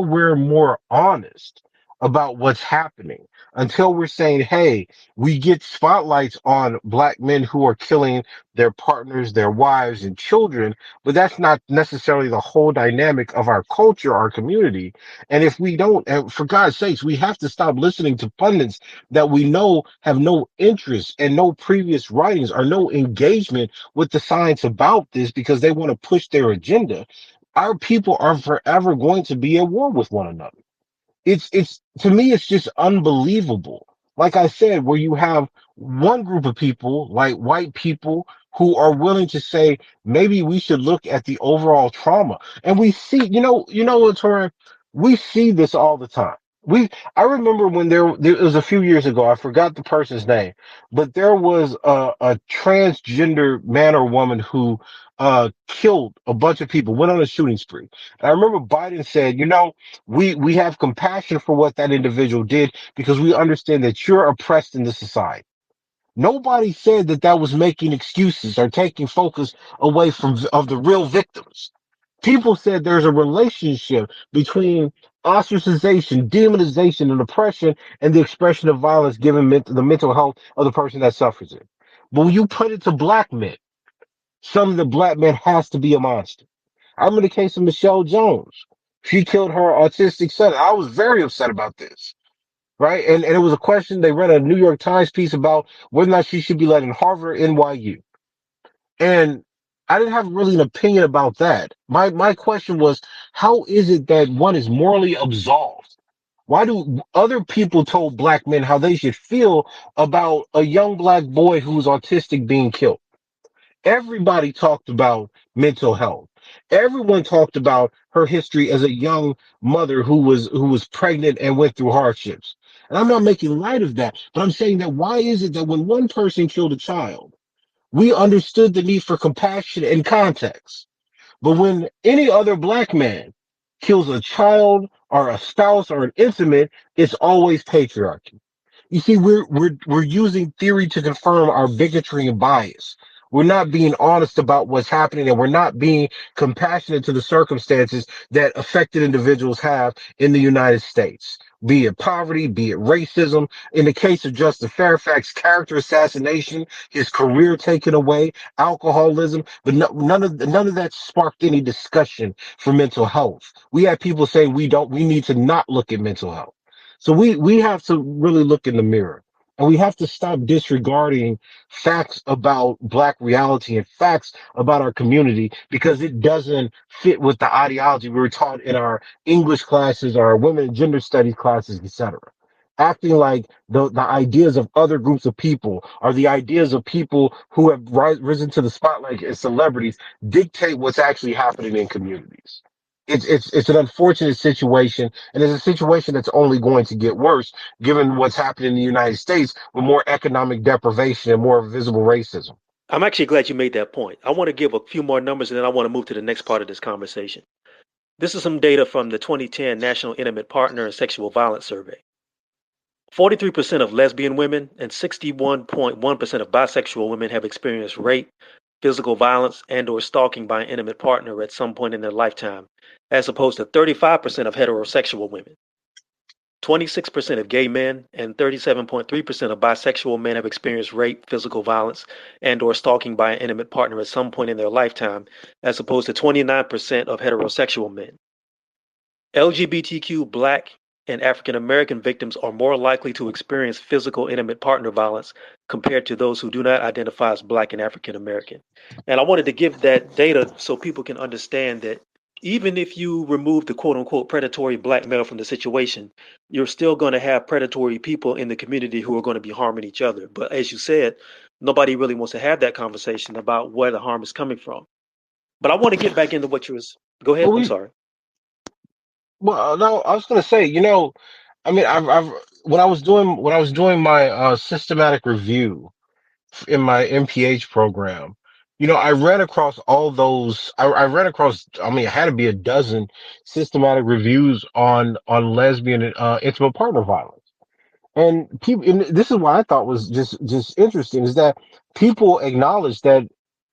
we're more honest about what's happening, until we're saying, hey, we get spotlights on black men who are killing their partners, their wives and children, but that's not necessarily the whole dynamic of our culture, our community. And if we don't, and for God's sakes, we have to stop listening to pundits that we know have no interest and no previous writings or no engagement with the science about this because they want to push their agenda. Our people are forever going to be at war with one another. It's to me it's just unbelievable. Like I said, where you have one group of people, like white people, who are willing to say maybe we should look at the overall trauma. And we see, what, Tori, we see this all the time. I remember when there it was a few years ago, I forgot the person's name, but there was a transgender man or woman who killed a bunch of people, went on a shooting spree. And I remember Biden said, we have compassion for what that individual did because we understand that you're oppressed in this society. Nobody said that that was making excuses or taking focus away from of the real victims. People said there's a relationship between ostracization, demonization, and oppression and the expression of violence given the mental health of the person that suffers it. But when you put it to black men, some of the black men has to be a monster. I remember the case of Michelle Jones. She killed her autistic son. I was very upset about this, right? And it was a question. They read a New York Times piece about whether or not she should be let in Harvard or NYU. And I didn't have really an opinion about that. My question was, how is it that one is morally absolved? Why do other people told black men how they should feel about a young black boy who's autistic being killed? Everybody talked about mental health. Everyone talked about her history as a young mother who was pregnant and went through hardships. And I'm not making light of that, but I'm saying that why is it that when one person killed a child, we understood the need for compassion and context, but when any other black man kills a child or a spouse or an intimate, it's always patriarchy. You see, we're using theory to confirm our bigotry and bias. We're not being honest about what's happening, and we're not being compassionate to the circumstances that affected individuals have in the United States. Be it poverty, be it racism. In the case of Justice Fairfax, character assassination, his career taken away, alcoholism, but none of that sparked any discussion for mental health. We had people saying we need to not look at mental health. So we have to really look in the mirror, and we have to stop disregarding facts about black reality and facts about our community because it doesn't fit with the ideology we were taught in our English classes, our women and gender studies classes, etc. Acting like the ideas of other groups of people or the ideas of people who have risen to the spotlight as celebrities dictate what's actually happening in communities. It's an unfortunate situation, and it's a situation that's only going to get worse given what's happening in the United States with more economic deprivation and more visible racism.
I'm actually glad you made that point. I want to give a few more numbers and then I want to move to the next part of this conversation. This is some data from the 2010 National Intimate Partner and Sexual Violence Survey. 43% of lesbian women and 61.1% of bisexual women have experienced rape, physical violence, and or stalking by an intimate partner at some point in their lifetime, as opposed to 35% of heterosexual women. 26% of gay men and 37.3% of bisexual men have experienced rape, physical violence, and or stalking by an intimate partner at some point in their lifetime, as opposed to 29% of heterosexual men. LGBTQ, Black, and African American victims are more likely to experience physical intimate partner violence compared to those who do not identify as Black and African American. And I wanted to give that data so people can understand that even if you remove the quote unquote predatory black male from the situation, you're still going to have predatory people in the community who are going to be harming each other. But as you said, nobody really wants to have that conversation about where the harm is coming from. But I want to get back into what you was. Go ahead.
Well,
I'm
we
sorry.
well no, I was going to say, I mean, I've when I was doing my systematic review in my MPH program, I ran across all those. I ran across. I mean, it had to be a dozen systematic reviews on lesbian intimate partner violence. And people, and this is what I thought was just interesting is that people acknowledge that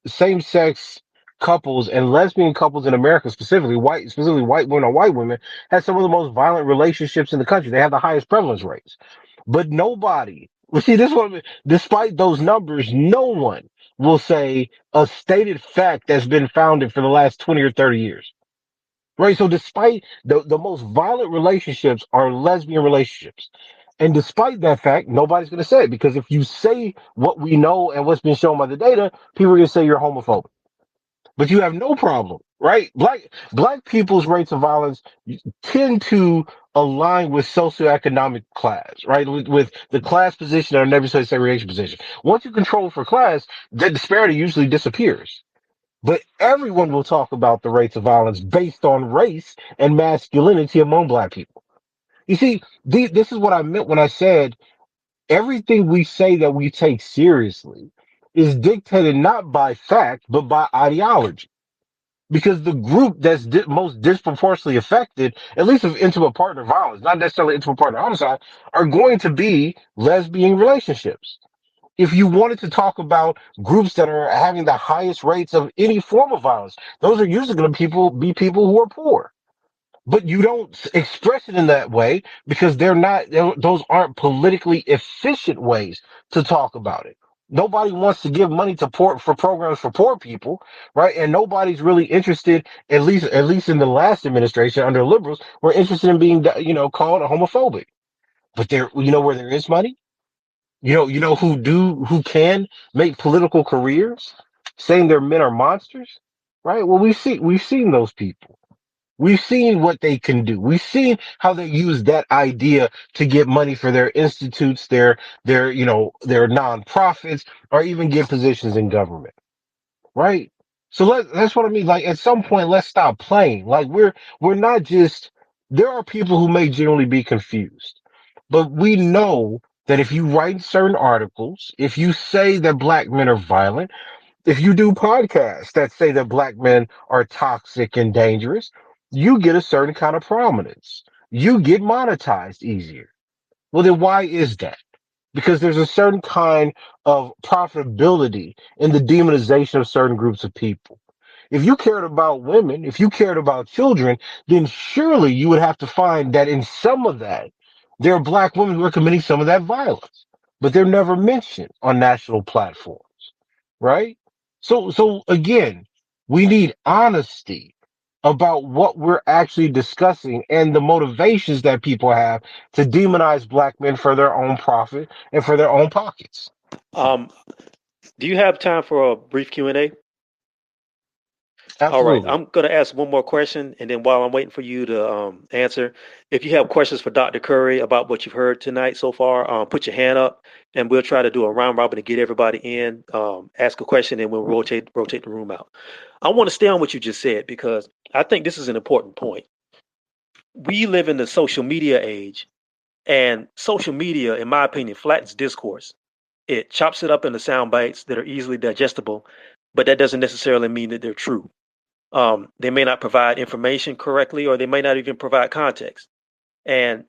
same sex couples and lesbian couples in America, specifically white women or white women, have some of the most violent relationships in the country. They have the highest prevalence rates. But nobody, well, see, this one, despite those numbers, no one will say a stated fact that's been founded for the last 20 or 30 years. Right. So despite the most violent relationships are lesbian relationships. And despite that fact, nobody's going to say it because if you say what we know and what's been shown by the data, people are going to say you're homophobic. But you have no problem, right? Black people's rates of violence tend to align with socioeconomic class, right? With the class position or neighborhood segregation position. Once you control for class, the disparity usually disappears. But everyone will talk about the rates of violence based on race and masculinity among black people. You see, this is what I meant when I said everything we say that we take seriously is dictated not by fact, but by ideology. Because the group that's most disproportionately affected, at least of intimate partner violence, not necessarily intimate partner homicide, are going to be lesbian relationships. If you wanted to talk about groups that are having the highest rates of any form of violence, those are usually going to be people who are poor. But you don't express it in that way because those aren't politically efficient ways to talk about it. Nobody wants to give money to for programs for poor people, right? And nobody's really interested, at least in the last administration under liberals, were interested in being, called a homophobic. But there, where there is money, who can make political careers, saying their men are monsters, right? Well, we've seen those people. We've seen what they can do. We've seen how they use that idea to get money for their institutes, their nonprofits, or even get positions in government, right? So that's what I mean. Like at some point, let's stop playing. Like we're not just. There are people who may generally be confused, but we know that if you write certain articles, if you say that black men are violent, if you do podcasts that say that black men are toxic and dangerous, you get a certain kind of prominence. You get monetized easier. Well, then why is that? Because there's a certain kind of profitability in the demonization of certain groups of people. If you cared about women, if you cared about children, then surely you would have to find that in some of that, there are black women who are committing some of that violence, but they're never mentioned on national platforms, right? So again, we need honesty about what we're actually discussing and the motivations that people have to demonize black men for their own profit and for their own pockets.
Um, do you have time for a brief Q&A? All right,
Absolutely.
I'm going to ask one more question, and then while I'm waiting for you to answer, if you have questions for Dr. Curry about what you've heard tonight so far, put your hand up, and we'll try to do a round robin to get everybody in. Ask a question, and we'll rotate the room out. I want to stay on what you just said because I think this is an important point. We live in the social media age, and social media, in my opinion, flattens discourse. It chops it up into sound bites that are easily digestible, but that doesn't necessarily mean that they're true. They may not provide information correctly, or they may not even provide context. And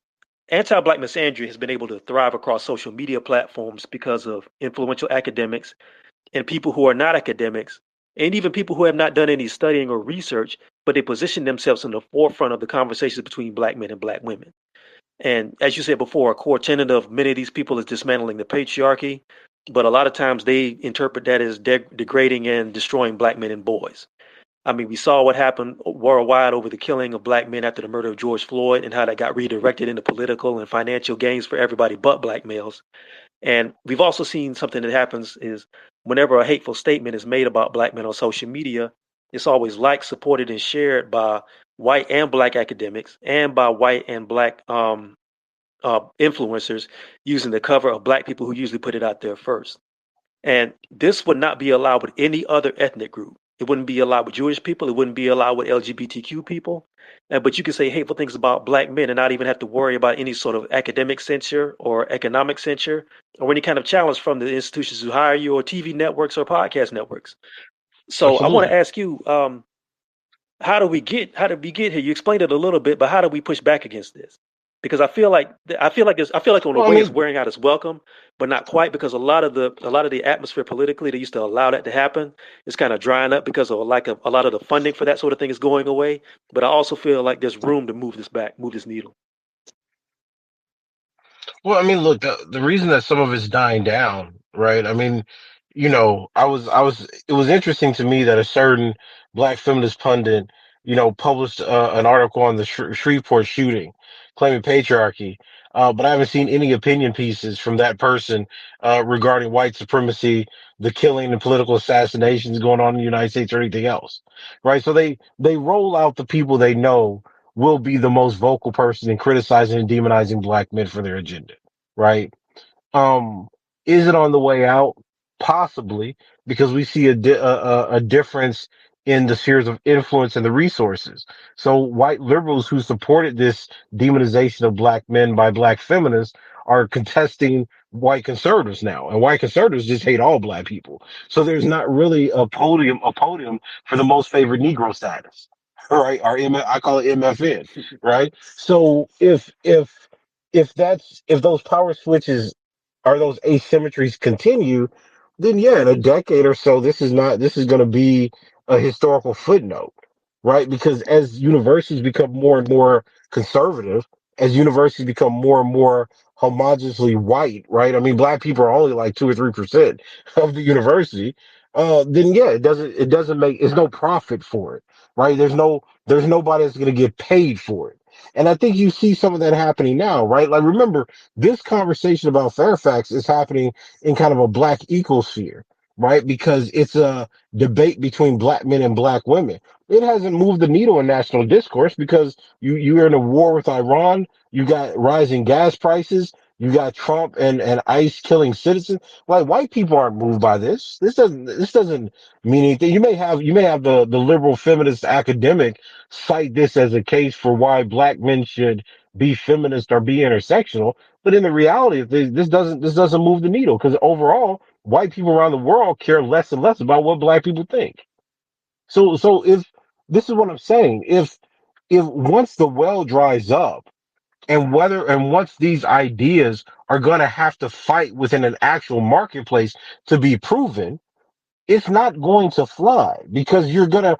anti-black misandry has been able to thrive across social media platforms because of influential academics and people who are not academics, and even people who have not done any studying or research, but they position themselves in the forefront of the conversations between black men and black women. And as you said before, a core tenet of many of these people is dismantling the patriarchy, but a lot of times they interpret that as degrading and destroying black men and boys. I mean, we saw what happened worldwide over the killing of black men after the murder of George Floyd and how that got redirected into political and financial gains for everybody but black males. And we've also seen something that happens is whenever a hateful statement is made about black men on social media, it's always liked, supported, and shared by white and black academics and by white and black influencers using the cover of black people who usually put it out there first. And this would not be allowed with any other ethnic group. It wouldn't be allowed with Jewish people. It wouldn't be allowed with LGBTQ people. But you can say hateful things about black men and not even have to worry about any sort of academic censure or economic censure or any kind of challenge from the institutions who hire you or TV networks or podcast networks. So I want to
Absolutely.
ask you, how did we get here? You explained it a little bit, but how do we push back against this? because I feel like in a
Well, I
way it's
mean,
wearing out its welcome, but not quite because a lot of the atmosphere politically that used to allow that to happen is kind of drying up because of a lot of the funding for that sort of thing is going away. But I also feel like there's room to move this needle.
well, I mean, look, the reason that some of it's dying down, right? I mean, it was interesting to me that a certain black feminist pundit, published an article on the Shreveport shooting, claiming patriarchy. But I haven't seen any opinion pieces from that person regarding white supremacy, the killing and political assassinations going on in the United States, or anything else, right? So they roll out the people they know will be the most vocal person in criticizing and demonizing black men for their agenda, right? Um, is it on the way out? Possibly, because we see a difference in the spheres of influence and the resources. So white liberals who supported this demonization of black men by black feminists are contesting white conservatives now, and white conservatives just hate all black people. So there's not really a podium for the most favored Negro status, right? I call it MFN, right? So if those power switches are those asymmetries continue, then yeah, in a decade or so, this is going to be a historical footnote, right? Because as universities become more and more conservative, as universities become more and more homogeneously white, right? I mean, black people are only like 2 or 3% of the university. Then yeah, it doesn't make, it's no profit for it, right? There's nobody that's going to get paid for it. And I think you see some of that happening now, right? Like, remember, this conversation about Fairfax is happening in kind of a black ecosphere, right? Because it's a debate between black men and black women. It hasn't moved the needle in national discourse because you're in a war with Iran. You got rising gas prices. You got Trump and ICE killing citizens. Like, white people aren't moved by this. This doesn't mean anything. You may have the liberal feminist academic cite this as a case for why black men should be feminist or be intersectional. But in the reality, this doesn't move the needle because overall, white people around the world care less and less about what black people think. So if this is what I'm saying, if once the well dries up and once these ideas are going to have to fight within an actual marketplace to be proven, it's not going to fly because you're gonna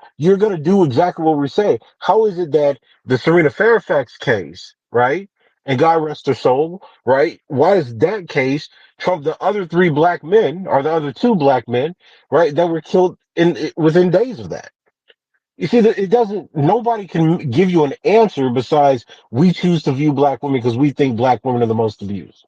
do exactly what we're saying. How is it that the Serena Fairfax case, right? And God rest her soul, right? Why is that case trump the other three black men or the other two black men, right, that were killed in within days of that? You see, that it doesn't. Nobody can give you an answer besides we choose to view black women because we think black women are the most abused.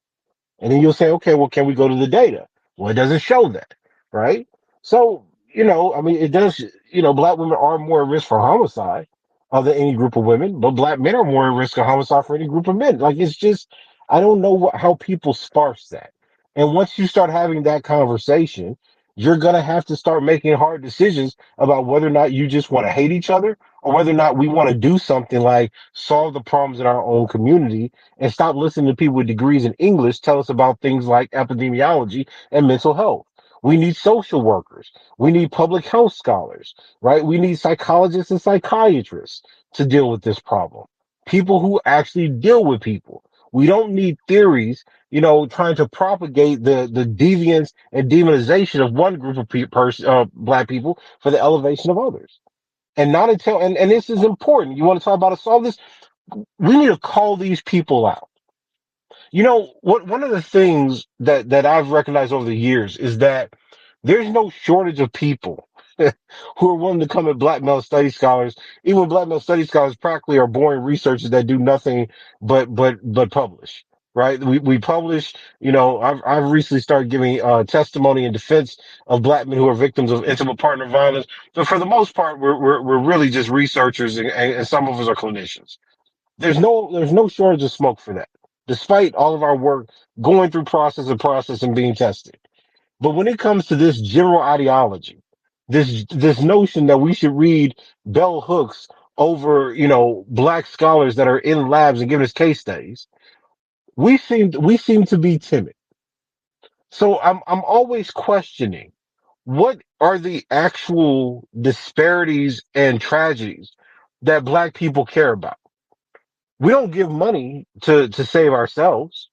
And then you'll say, okay, well, can we go to the data? Well, it doesn't show that, right? So, I mean, it does, black women are more at risk for homicide than any group of women, but black men are more at risk of homicide for any group of men. Like, it's just, I don't know how people sparse that. And once you start having that conversation, you're going to have to start making hard decisions about whether or not you just want to hate each other or whether or not we want to do something like solve the problems in our own community and stop listening to people with degrees in English tell us about things like epidemiology and mental health. We need social workers. We need public health scholars, right? We need psychologists and psychiatrists to deal with this problem. People who actually deal with people. We don't need theories, trying to propagate the deviance and demonization of one group of black people for the elevation of others. And not until, and this is important. You want to talk about a solve this? We need to call these people out. What one of the things that I've recognized over the years is that there's no shortage of people who are willing to come at black male study scholars, even when black male study scholars practically are boring researchers that do nothing but publish. Right? We publish. I've recently started giving testimony in defense of black men who are victims of intimate partner violence. But for the most part, we're really just researchers, and some of us are clinicians. There's no shortage of smoke for that, despite all of our work going through process and being tested. But when it comes to this general ideology, this notion that we should read bell hooks over, black scholars that are in labs and giving us case studies, we seem to be timid. So I'm always questioning what are the actual disparities and tragedies that black people care about. We don't give money to save ourselves.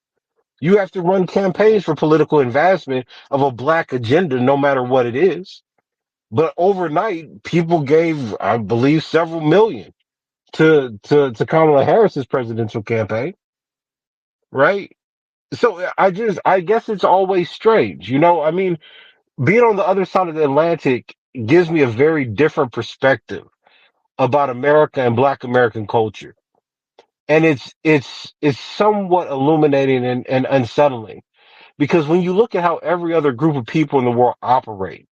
You have to run campaigns for political advancement of a black agenda, no matter what it is. But overnight, people gave, I believe, several million to Kamala Harris's presidential campaign, right? So I guess it's always strange, you know. I mean, being on the other side of the Atlantic gives me a very different perspective about America and Black American culture, and it's somewhat illuminating and unsettling because when you look at how every other group of people in the world operate,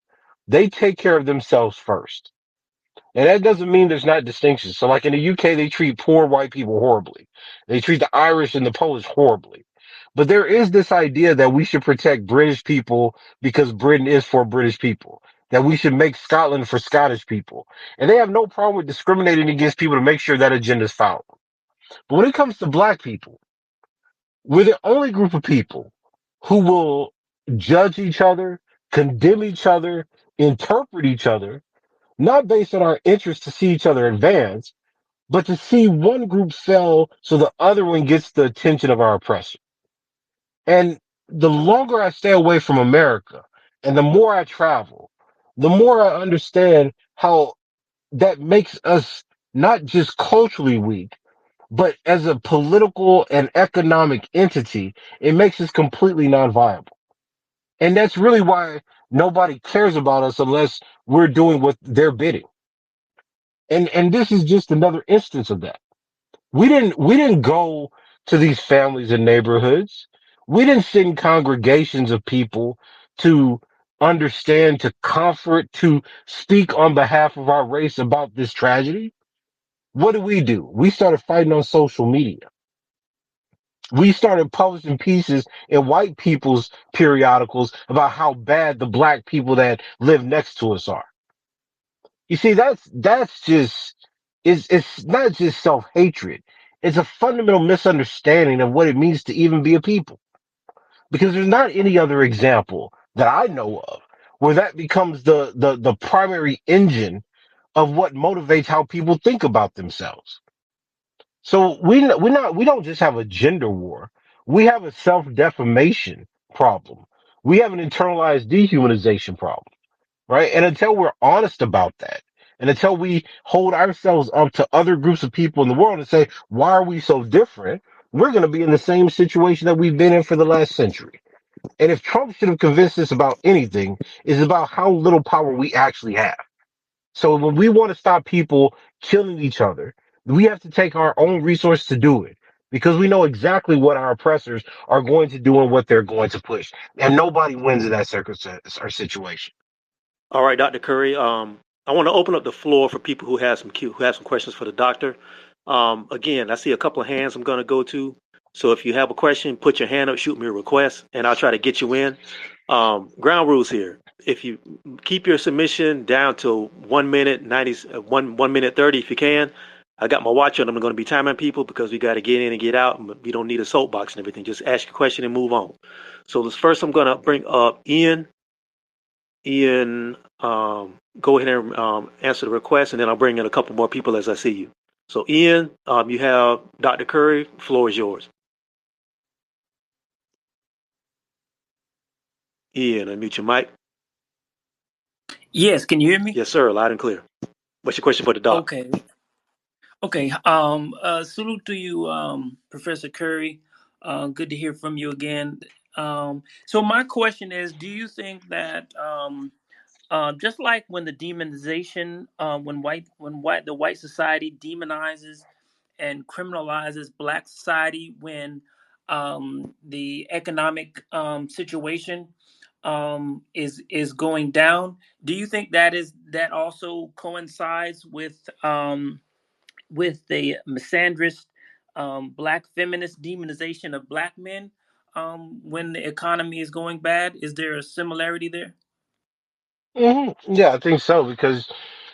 they take care of themselves first. And that doesn't mean there's not distinctions. So, like in the UK, they treat poor white people horribly. They treat the Irish and the Polish horribly. But there is this idea that we should protect British people because Britain is for British people. That we should make Scotland for Scottish people. And they have no problem with discriminating against people to make sure that agenda is followed. But when it comes to black people, we're the only group of people who will judge each other, condemn each other, interpret each other, not based on our interest to see each other advance, but to see one group fail so the other one gets the attention of our oppressor. And the longer I stay away from America and the more I travel, the more I understand how that makes us not just culturally weak, but as a political and economic entity, it makes us completely non-viable. And that's really why nobody cares about us unless we're doing what they're bidding. And this is just another instance of that. We didn't go to these families and neighborhoods. We didn't send congregations of people to understand, to comfort, to speak on behalf of our race about this tragedy. What did we do? We started fighting on social media. We started publishing pieces in white people's periodicals about how bad the black people that live next to us are. You see, that's just it's not just self-hatred. It's a fundamental misunderstanding of what it means to even be a people. Because there's not any other example that I know of where that becomes the primary engine of what motivates how people think about themselves. So we don't just have a gender war. We have a self-defamation problem. We have an internalized dehumanization problem, right? And until we're honest about that, and until we hold ourselves up to other groups of people in the world and say, why are we so different? We're going to be in the same situation that we've been in for the last century. And if Trump should have convinced us about anything, it's about how little power we actually have. So when we want to stop people killing each other, we have to take our own resource to do it because we know exactly what our oppressors are going to do and what they're going to push. And nobody wins in that circumstance or situation.
All right, Dr. Curry. I want to open up the floor for people who have some questions for the doctor. Again, I see a couple of hands I'm going to go to. So if you have a question, put your hand up, shoot me a request, and I'll try to get you in. Ground rules here. If you keep your submission down to 1 minute 90, 1 minute 30, if you can. I got my watch on. I'm going to be timing people because we got to get in and get out. We don't need a soapbox and everything. Just ask your question and move on. So this first, I'm going to bring up Ian. Ian, go ahead and answer the request, and then I'll bring in a couple more people as I see you. So, Ian, you have Dr. Curry. Floor is yours. Ian, unmute your mic.
Yes, can you hear me?
Yes, sir. Loud and clear. What's your question for the doc?
Okay. Okay. Salute to you, Professor Curry. Good to hear from you again. So my question is, do you think that just like when the demonization, when the white society demonizes and criminalizes Black society, when the economic situation is going down, do you think that also coincides with the misandrist Black feminist demonization of Black men when the economy is going bad? Is there a similarity there?
Yeah, I think so because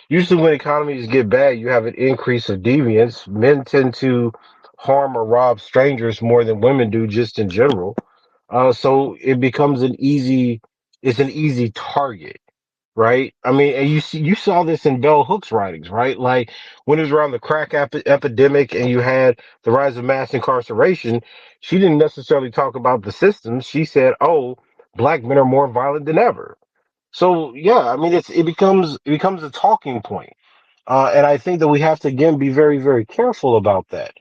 usually when economies get bad, you have an increase of deviance. Men tend to harm or rob strangers more than women do, just in general. So it becomes it's an easy target. right? I mean, and you saw this in Bell Hook's writings, right? Like when it was around the crack epidemic and you had the rise of mass incarceration, she didn't necessarily talk about the systems. She said, "Oh, black men are more violent than ever." So yeah, I mean, it becomes a talking point, and I think that we have to again be very very careful about that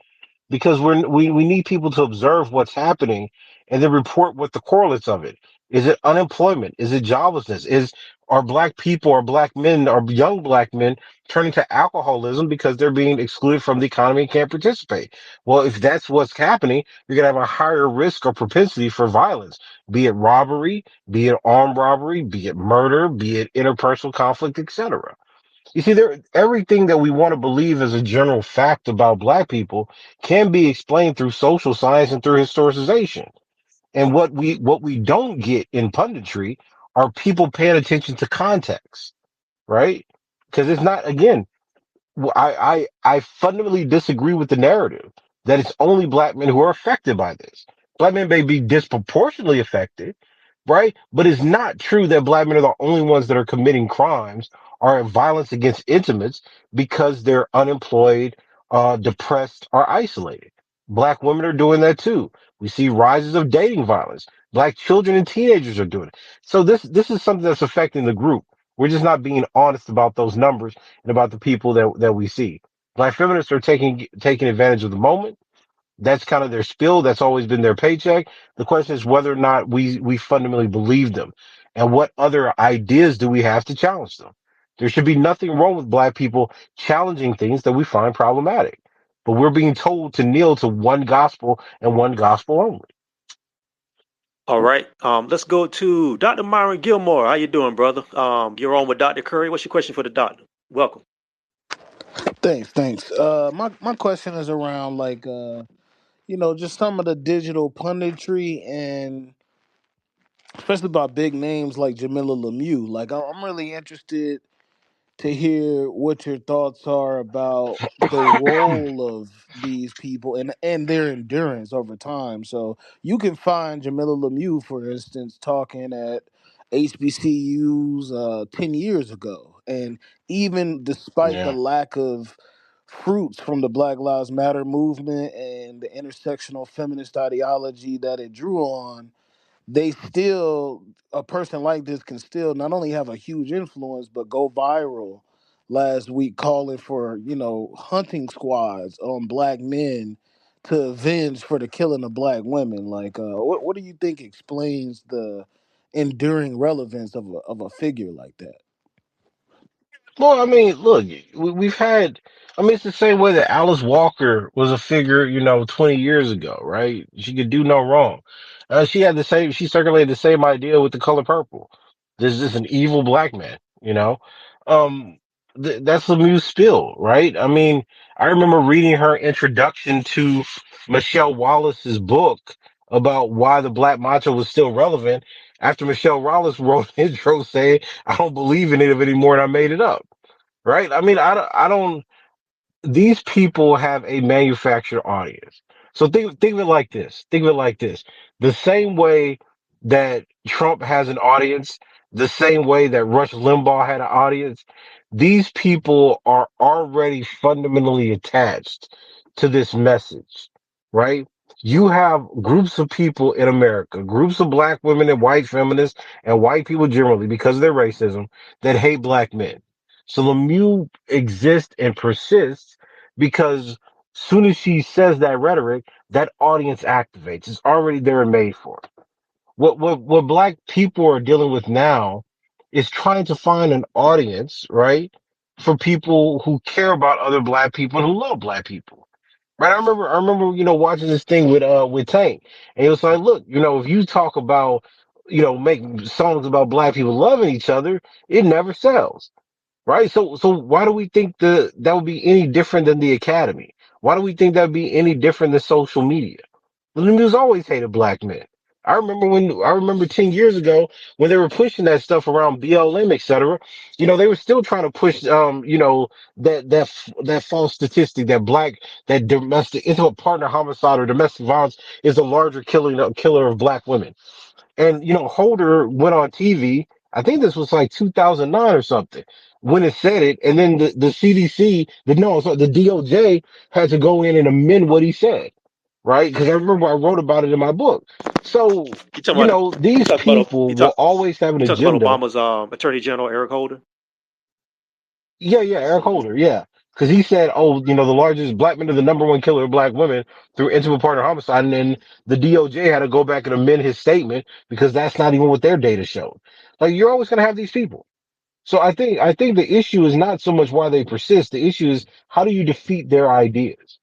because we need people to observe what's happening and then report what the correlates of it. Is it unemployment? Is it joblessness? Is are black people or black men or young black men turning to alcoholism because they're being excluded from the economy and can't participate? Well, if that's what's happening, you're gonna have a higher risk or propensity for violence, be it robbery, be it armed robbery, be it murder, be it interpersonal conflict, etc. You see, there everything that we want to believe as a general fact about black people can be explained through social science and through historicization. And what we don't get in punditry are people paying attention to context, right? Because it's not again, I fundamentally disagree with the narrative that it's only black men who are affected by this. Black men may be disproportionately affected, right? But it's not true that black men are the only ones that are committing crimes or violence against intimates because they're unemployed, depressed, or isolated. Black women are doing that too. We see rises of dating violence. Black children and teenagers are doing it. So this is something that's affecting the group. We're just not being honest about those numbers and about the people that we see. Black feminists are taking advantage of the moment. That's kind of their spill. That's always been their paycheck. The question is whether or not we fundamentally believe them, and what other ideas do we have to challenge them. There should be nothing wrong with black people challenging things that we find problematic, but we're being told to kneel to one gospel and one gospel only.
All right. Let's go to Dr. Myron Gilmore. How you doing, brother? You're on with Dr. Curry. What's your question for the doctor? Welcome.
Thanks. My question is around just some of the digital punditry and especially about big names like Jamila Lemieux. Like I'm really interested to hear what your thoughts are about the role of these people and their endurance over time. So you can find Jamila Lemieux, for instance, talking at HBCUs 10 years ago. And even despite the
Yeah.
lack of fruits from the Black Lives Matter movement and the intersectional feminist ideology that it drew on, they still a person like this can still not only have a huge influence but go viral last week calling for hunting squads on black men to avenge for the killing of black women. What do you think explains the enduring relevance of a figure like that?
Well, I mean, look, we've had. I mean, it's the same way that Alice Walker was a figure, 20 years ago, right? She could do no wrong. She had the same. She circulated the same idea with the color purple. This is an evil black man, you know. Um, that's Lemieux's spill, right? I mean, I remember reading her introduction to Michelle Wallace's book about why the black macho was still relevant. After Michelle Wallace wrote an intro saying, "I don't believe in it anymore, and I made it up." Right? I mean, I don't. These people have a manufactured audience. So think of it like this. Think of it like this. The same way that Trump has an audience, the same way that Rush Limbaugh had an audience, these people are already fundamentally attached to this message, right? You have groups of people in America, groups of black women and white feminists and white people generally because of their racism that hate black men. So Lemieux exists and persists because soon as she says that rhetoric, that audience activates. It's already there and made for. What black people are dealing with now is trying to find an audience, right, for people who care about other black people and who love black people. Right. I remember, watching this thing with Tank. And it was like, look, if you talk about, make songs about black people loving each other, it never sells. Right? So why do we think that would be any different than the academy? Why do we think that would be any different than social media? The news always hated black men. I remember 10 years ago when they were pushing that stuff around BLM, et cetera, they were still trying to push that false statistic that domestic intimate partner homicide or domestic violence is a larger killer of black women. And Holder went on TV I think this was like 2009 or something when it said it. And then the CDC, no, sorry, the DOJ had to go in and amend what he said, right? Because I remember I wrote about it in my book. So,
You talking about
these people will always have an
you talking about
agenda.
Obama's Attorney General Eric Holder?
Yeah, yeah, Eric Holder, yeah. Because he said, oh, the largest black men are the number one killer of black women through intimate partner homicide. And then the DOJ had to go back and amend his statement because that's not even what their data showed. Like, you're always going to have these people. So I think the issue is not so much why they persist. The issue is how do you defeat their ideas?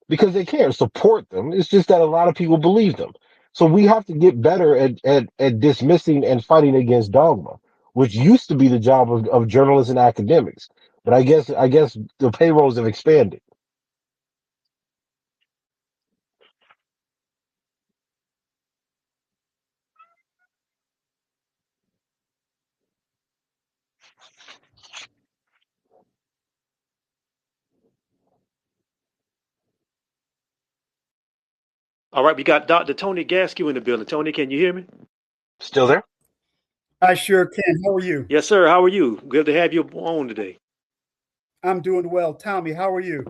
Because they can't support them. It's just that a lot of people believe them. So we have to get better at dismissing and fighting against dogma, which used to be the job of journalists and academics. But I guess the payrolls have expanded.
All right, we got Dr. Tony Gaskew in the building. Tony, can you hear me?
Still there?
I sure can. How are you?
Yes, sir. How are you? Good to have you on today.
I'm doing well. Tommy, how are you?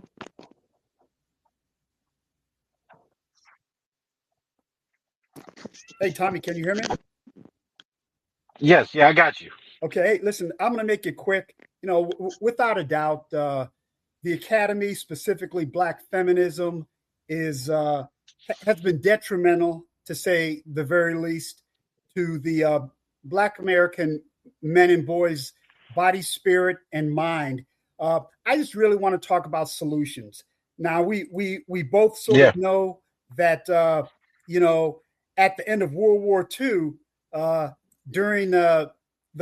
Hey, Tommy, can you hear me?
Yes, yeah, I got you.
Okay. Hey, listen, I'm going to make it quick. Without a doubt, the academy, specifically Black feminism, is has been detrimental, to say the very least, to the Black American men and boys' body, spirit, and mind. I just really want to talk about solutions. Now, we both sort
Yeah,
of know that at the end of World War II, during the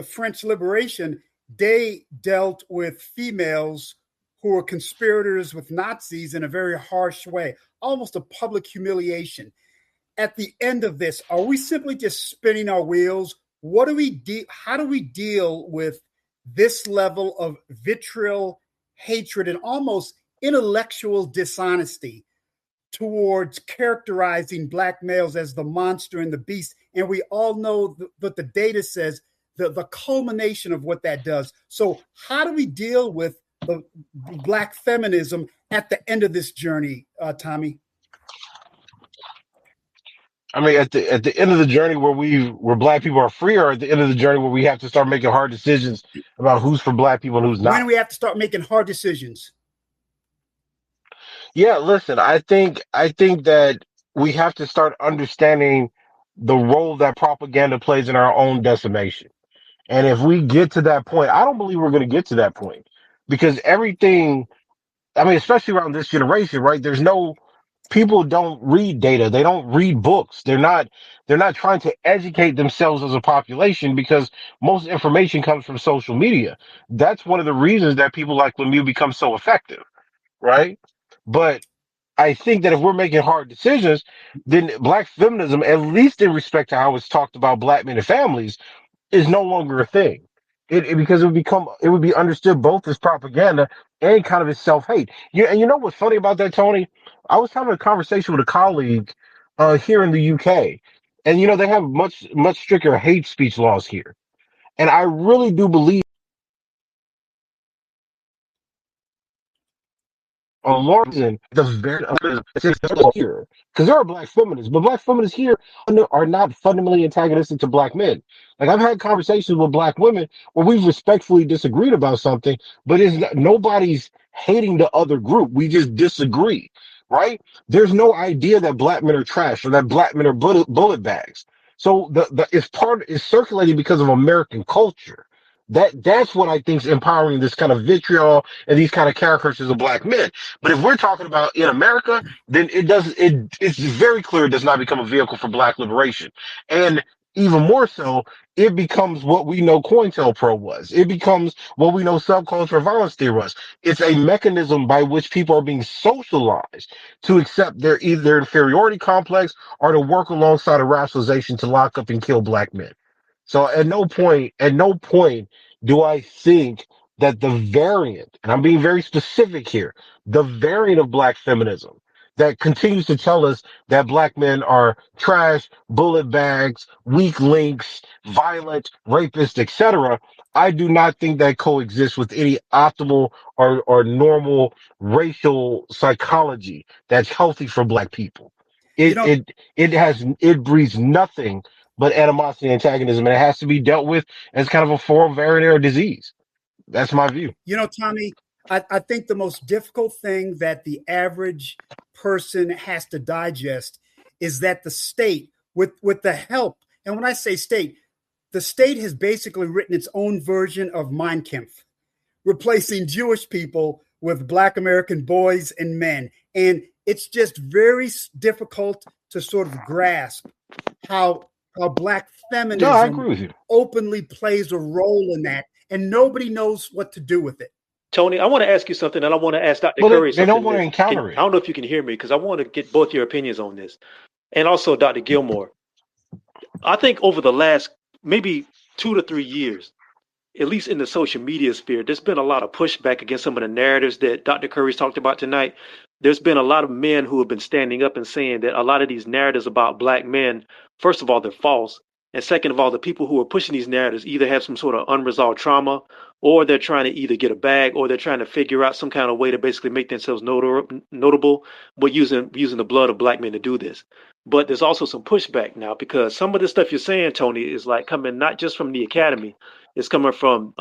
French Liberation, they dealt with females who were conspirators with Nazis in a very harsh way, almost a public humiliation. At the end of this, are we simply just spinning our wheels? What do we do? How do we deal with this level of vitriol, hatred, and almost intellectual dishonesty towards characterizing Black males as the monster and the beast? And we all know that the data says the culmination of what that does. So how do we deal with the Black feminism at the end of this journey, Tommy?
I mean, at the end of the journey where black people are free, or at the end of the journey where we have to start making hard decisions about who's for black people and who's
When
not.
we have to start making hard decisions?
Yeah, listen, I think that we have to start understanding the role that propaganda plays in our own decimation. And if we get to that point, I don't believe we're going to get to that point because everything, I mean, especially around this generation, right? There's no people don't read data. They don't read books. They're not trying to educate themselves as a population because most information comes from social media. That's one of the reasons that people like Lemieux become so effective, right? But I think that if we're making hard decisions, then black feminism, at least in respect to how it's talked about black men and families, is no longer a thing. Because it would be understood both as propaganda and kind of as self hate. And you know what's funny about that, Tony? I was having a conversation with a colleague here in the UK, and they have much stricter hate speech laws here, and I really do believe a large reason the very here because there are black feminists, but black feminists here are not fundamentally antagonistic to black men. Like I've had conversations with black women where we've respectfully disagreed about something, but nobody's hating the other group. We just disagree, right? There's no idea that black men are trash or that black men are bullet bags. So it's circulating because of American culture. That's what I think is empowering this kind of vitriol and these kind of caricatures of black men. But if we're talking about in America, then it's very clear it does not become a vehicle for black liberation. And even more so, it becomes what we know COINTELPRO was. It becomes what we know subculture violence theory was. It's a mechanism by which people are being socialized to accept their either their inferiority complex or to work alongside a rationalization to lock up and kill black men. So at no point do I think that the variant, and I'm being very specific here, the variant of black feminism that continues to tell us that black men are trash, bullet bags, weak links, violent, rapists, etc. I do not think that coexists with any optimal or normal racial psychology that's healthy for black people.
You
It
know,
it it breeds nothing but animosity and antagonism, and it has to be dealt with as kind of a form of variant or disease. That's my view.
Tommy, I think the most difficult thing that the average person has to digest is that the state, with the help, and when I say state, the state has basically written its own version of Mein Kampf, replacing Jewish people with Black American boys and men. And it's just very difficult to sort of grasp how Black
No, I
feminism
agree with you.
openly plays a role in that, and nobody knows what to do with it.
Tony, I want to ask you something, and I want to ask Dr.
Well,
Curry
they don't
something.
want to encounter
I
it.
don't know if you can hear me because I want to get both your opinions on this, and also Dr. Gilmore. I think over the last maybe 2 to 3 years, at least in the social media sphere, there's been a lot of pushback against some of the narratives that Dr. Curry's talked about tonight. There's been a lot of men who have been standing up and saying that a lot of these narratives about black men, first of all, they're false. And second of all, the people who are pushing these narratives either have some sort of unresolved trauma, or they're trying to either get a bag, or they're trying to figure out some kind of way to basically make themselves notable, but using the blood of black men to do this. But there's also some pushback now because some of the stuff you're saying, Tony, is like coming not just from the academy, it's coming from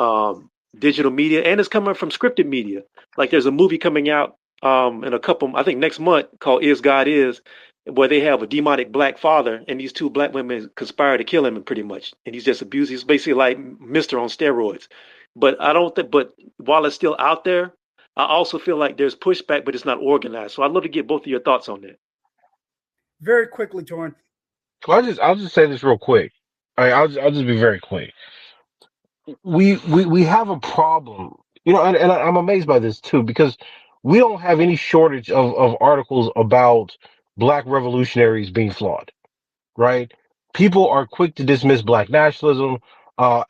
digital media, and it's coming from scripted media. Like there's a movie coming out in a couple, I think next month, called Is God Is, where they have a demonic black father and these two black women conspire to kill him, pretty much, and he's just abused. He's basically like Mister on steroids. But I don't think. But while it's still out there, I also feel like there's pushback, but it's not organized. So I'd love to get both of your thoughts on that.
Very quickly, Torn.
Well, I'll just say this real quick. I'll just be very quick. We have a problem, and I'm amazed by this too because we don't have any shortage of articles about black revolutionaries being flawed, right? People are quick to dismiss black nationalism,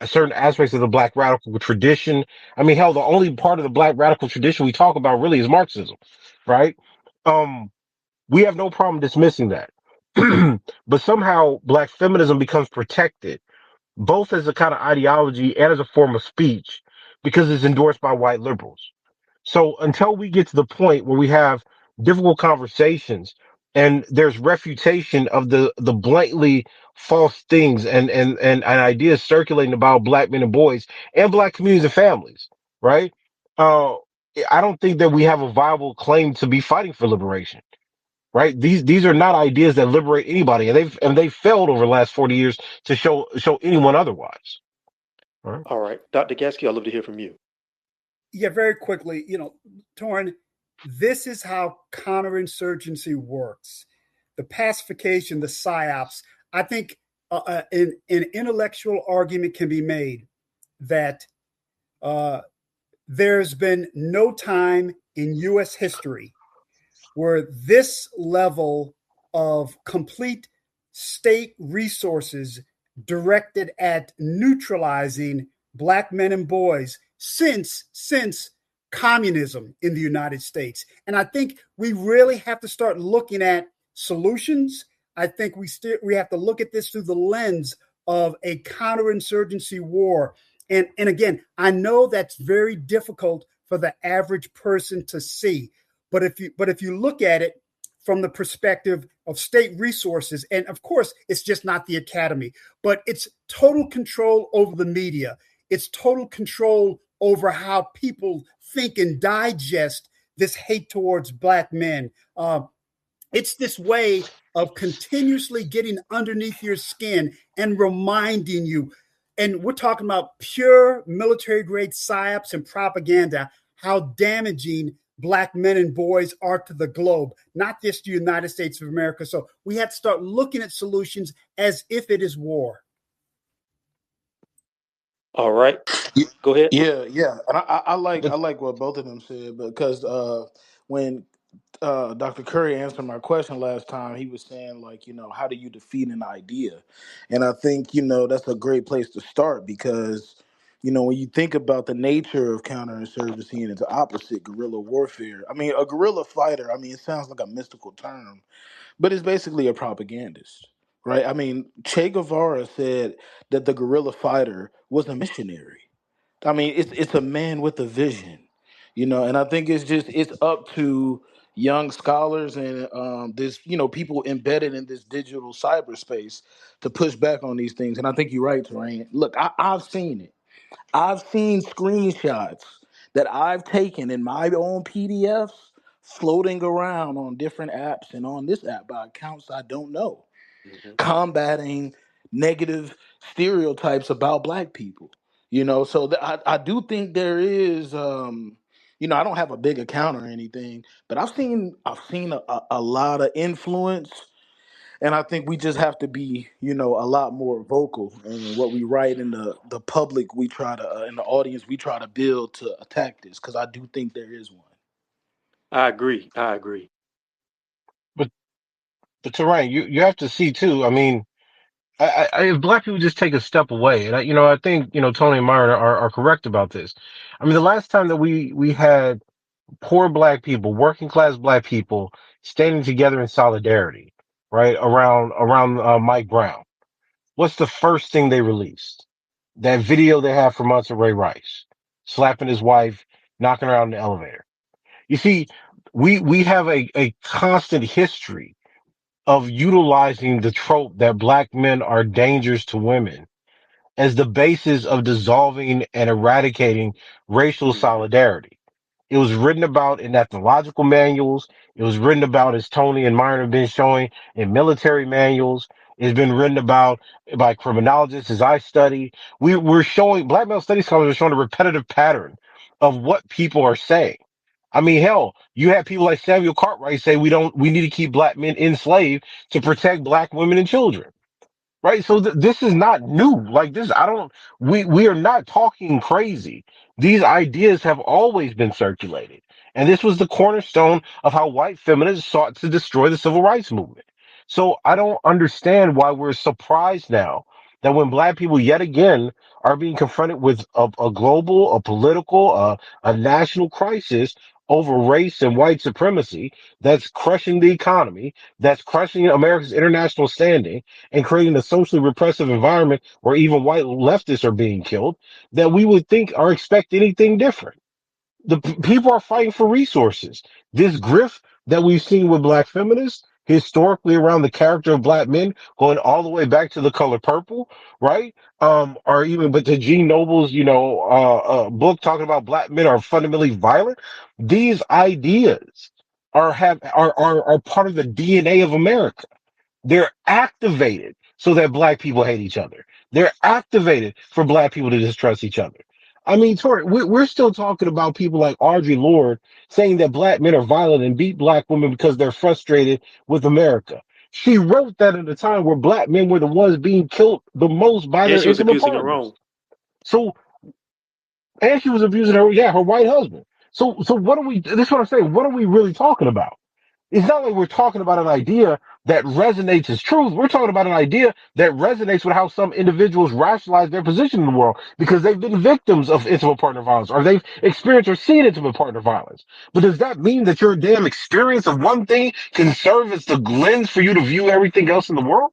certain aspects of the black radical tradition. I mean, hell, the only part of the black radical tradition we talk about really is Marxism, right? Um, we have no problem dismissing that. But somehow black feminism becomes protected both as a kind of ideology and as a form of speech because it's endorsed by white liberals. So until we get to the point where we have difficult conversations and there's refutation of the blatantly false things and ideas circulating about black men and boys and black communities and families, right? Uh, I don't think that we have a viable claim to be fighting for liberation, right? These are not ideas that liberate anybody, and they've failed over the last 40 years to show anyone otherwise. Right?
All right, Dr. Gasky, I'd love to hear from you.
Yeah, very quickly, Torn, this is how counterinsurgency works. The pacification, the psyops. I think an intellectual argument can be made that there's been no time in U.S. history where this level of complete state resources directed at neutralizing black men and boys since communism in the United States. And I think we really have to start looking at solutions. I think we have to look at this through the lens of a counterinsurgency war. And again, I know that's very difficult for the average person to see. But if you look at it from the perspective of state resources, and of course, it's just not the academy, but it's total control over the media. It's total control over how people think and digest this hate towards black men. It's this way of continuously getting underneath your skin and reminding you. And we're talking about pure military grade psyops and propaganda, how damaging black men and boys are to the globe, not just the United States of America. So we have to start looking at solutions as if it is war.
All right, go ahead.
Yeah, and I like what both of them said because when Dr. Curry answered my question last time, he was saying like, how do you defeat an idea? And I think that's a great place to start because When you think about the nature of counterinsurgency and its opposite, guerrilla warfare, I mean, a guerrilla fighter, I mean, it sounds like a mystical term, but it's basically a propagandist, right? I mean, Che Guevara said that the guerrilla fighter was a missionary. I mean, it's a man with a vision, and I think it's up to young scholars and this people embedded in this digital cyberspace to push back on these things. And I think you're right, Terrain. Look, I've seen it. I've seen screenshots that I've taken in my own PDFs floating around on different apps and on this app by accounts I don't know,
Hmm.
combating negative stereotypes about black people. So I do think there is I don't have a big account or anything, but I've seen a lot of influence, and I think we just have to be, a lot more vocal in what we write in the public. We try to in the audience we try to build to attack this, because I do think there is one.
I agree. I agree.
But to Ryan, you have to see too. I mean, if black people just take a step away, and I think Tony and Myron are correct about this. I mean, the last time that we had poor black people, working class black people, standing together in solidarity, right around Mike Brown. What's the first thing they released? That video they have for months of Ray Rice slapping his wife, knocking her out in the elevator. You see, we have a constant history of utilizing the trope that black men are dangers to women as the basis of dissolving and eradicating racial
Hmm.
solidarity. It was written about in ethnological manuals. It was written about, as Tony and Myron have been showing, in military manuals. It's been written about by criminologists as I study. We're showing, black male studies scholars are showing a repetitive pattern of what people are saying. I mean, hell, you have people like Samuel Cartwright say we need to keep black men enslaved to protect black women and children. Right. So this is not new. Like this, we are not talking crazy. These ideas have always been circulated. And this was the cornerstone of how white feminists sought to destroy the civil rights movement. So I don't understand why we're surprised now that when black people yet again are being confronted with a global, a political, a national crisis over race and white supremacy that's crushing the economy, that's crushing America's international standing and creating a socially repressive environment where even white leftists are being killed, that we would think or expect anything different. People are fighting for resources. This grift that we've seen with black feminists historically around the character of black men, going all the way back to The Color Purple, right? Or even but to Gene Noble's, book talking about black men are fundamentally violent. These ideas are part of the DNA of America. They're activated so that black people hate each other. They're activated for black people to distrust each other. I mean, Tori, we're still talking about people like Audre Lorde saying that black men are violent and beat black women because they're frustrated with America. She wrote that at a time where black men were the ones being killed the most by
And
their
she was
intimate
abusing her
partners.
own.
So, and she was abusing her white husband. So what are we, this is what I'm saying, what are we really talking about? It's not like we're talking about an idea that resonates as truth. We're talking about an idea that resonates with how some individuals rationalize their position in the world because they've been victims of intimate partner violence or they've experienced or seen intimate partner violence. But does that mean that your damn experience of one thing can serve as the lens for you to view everything else in the world?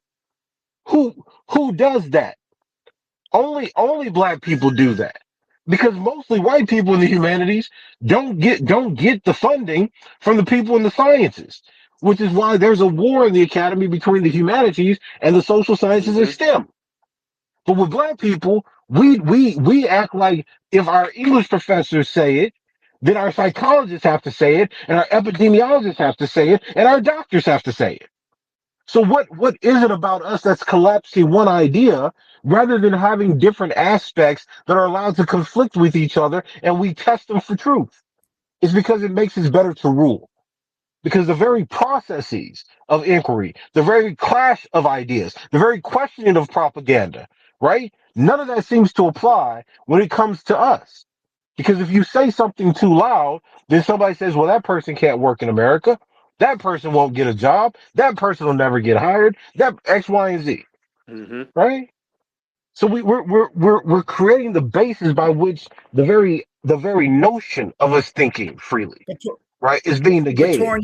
Who who does that? Only black people do that. Because mostly white people in the humanities don't get the funding from the people in the sciences, which is why there's a war in the academy between the humanities and the social sciences and
Hmm.
STEM. But with black people, we act like if our English professors say it, then our psychologists have to say it, and our epidemiologists have to say it, and our doctors have to say it. So what is it about us that's collapsing one idea rather than having different aspects that are allowed to conflict with each other and we test them for truth? It's because it makes us better to rule. Because the very processes of inquiry, the very clash of ideas, the very questioning of propaganda, right? None of that seems to apply when it comes to us. Because if you say something too loud, then somebody says, well, that person can't work in America. That person won't get a job. That person will never get hired. That X, Y, and Z,
Hmm.
right? So we're creating the basis by which the very notion of us thinking freely,
But,
right, is being
but
negated.
Torn,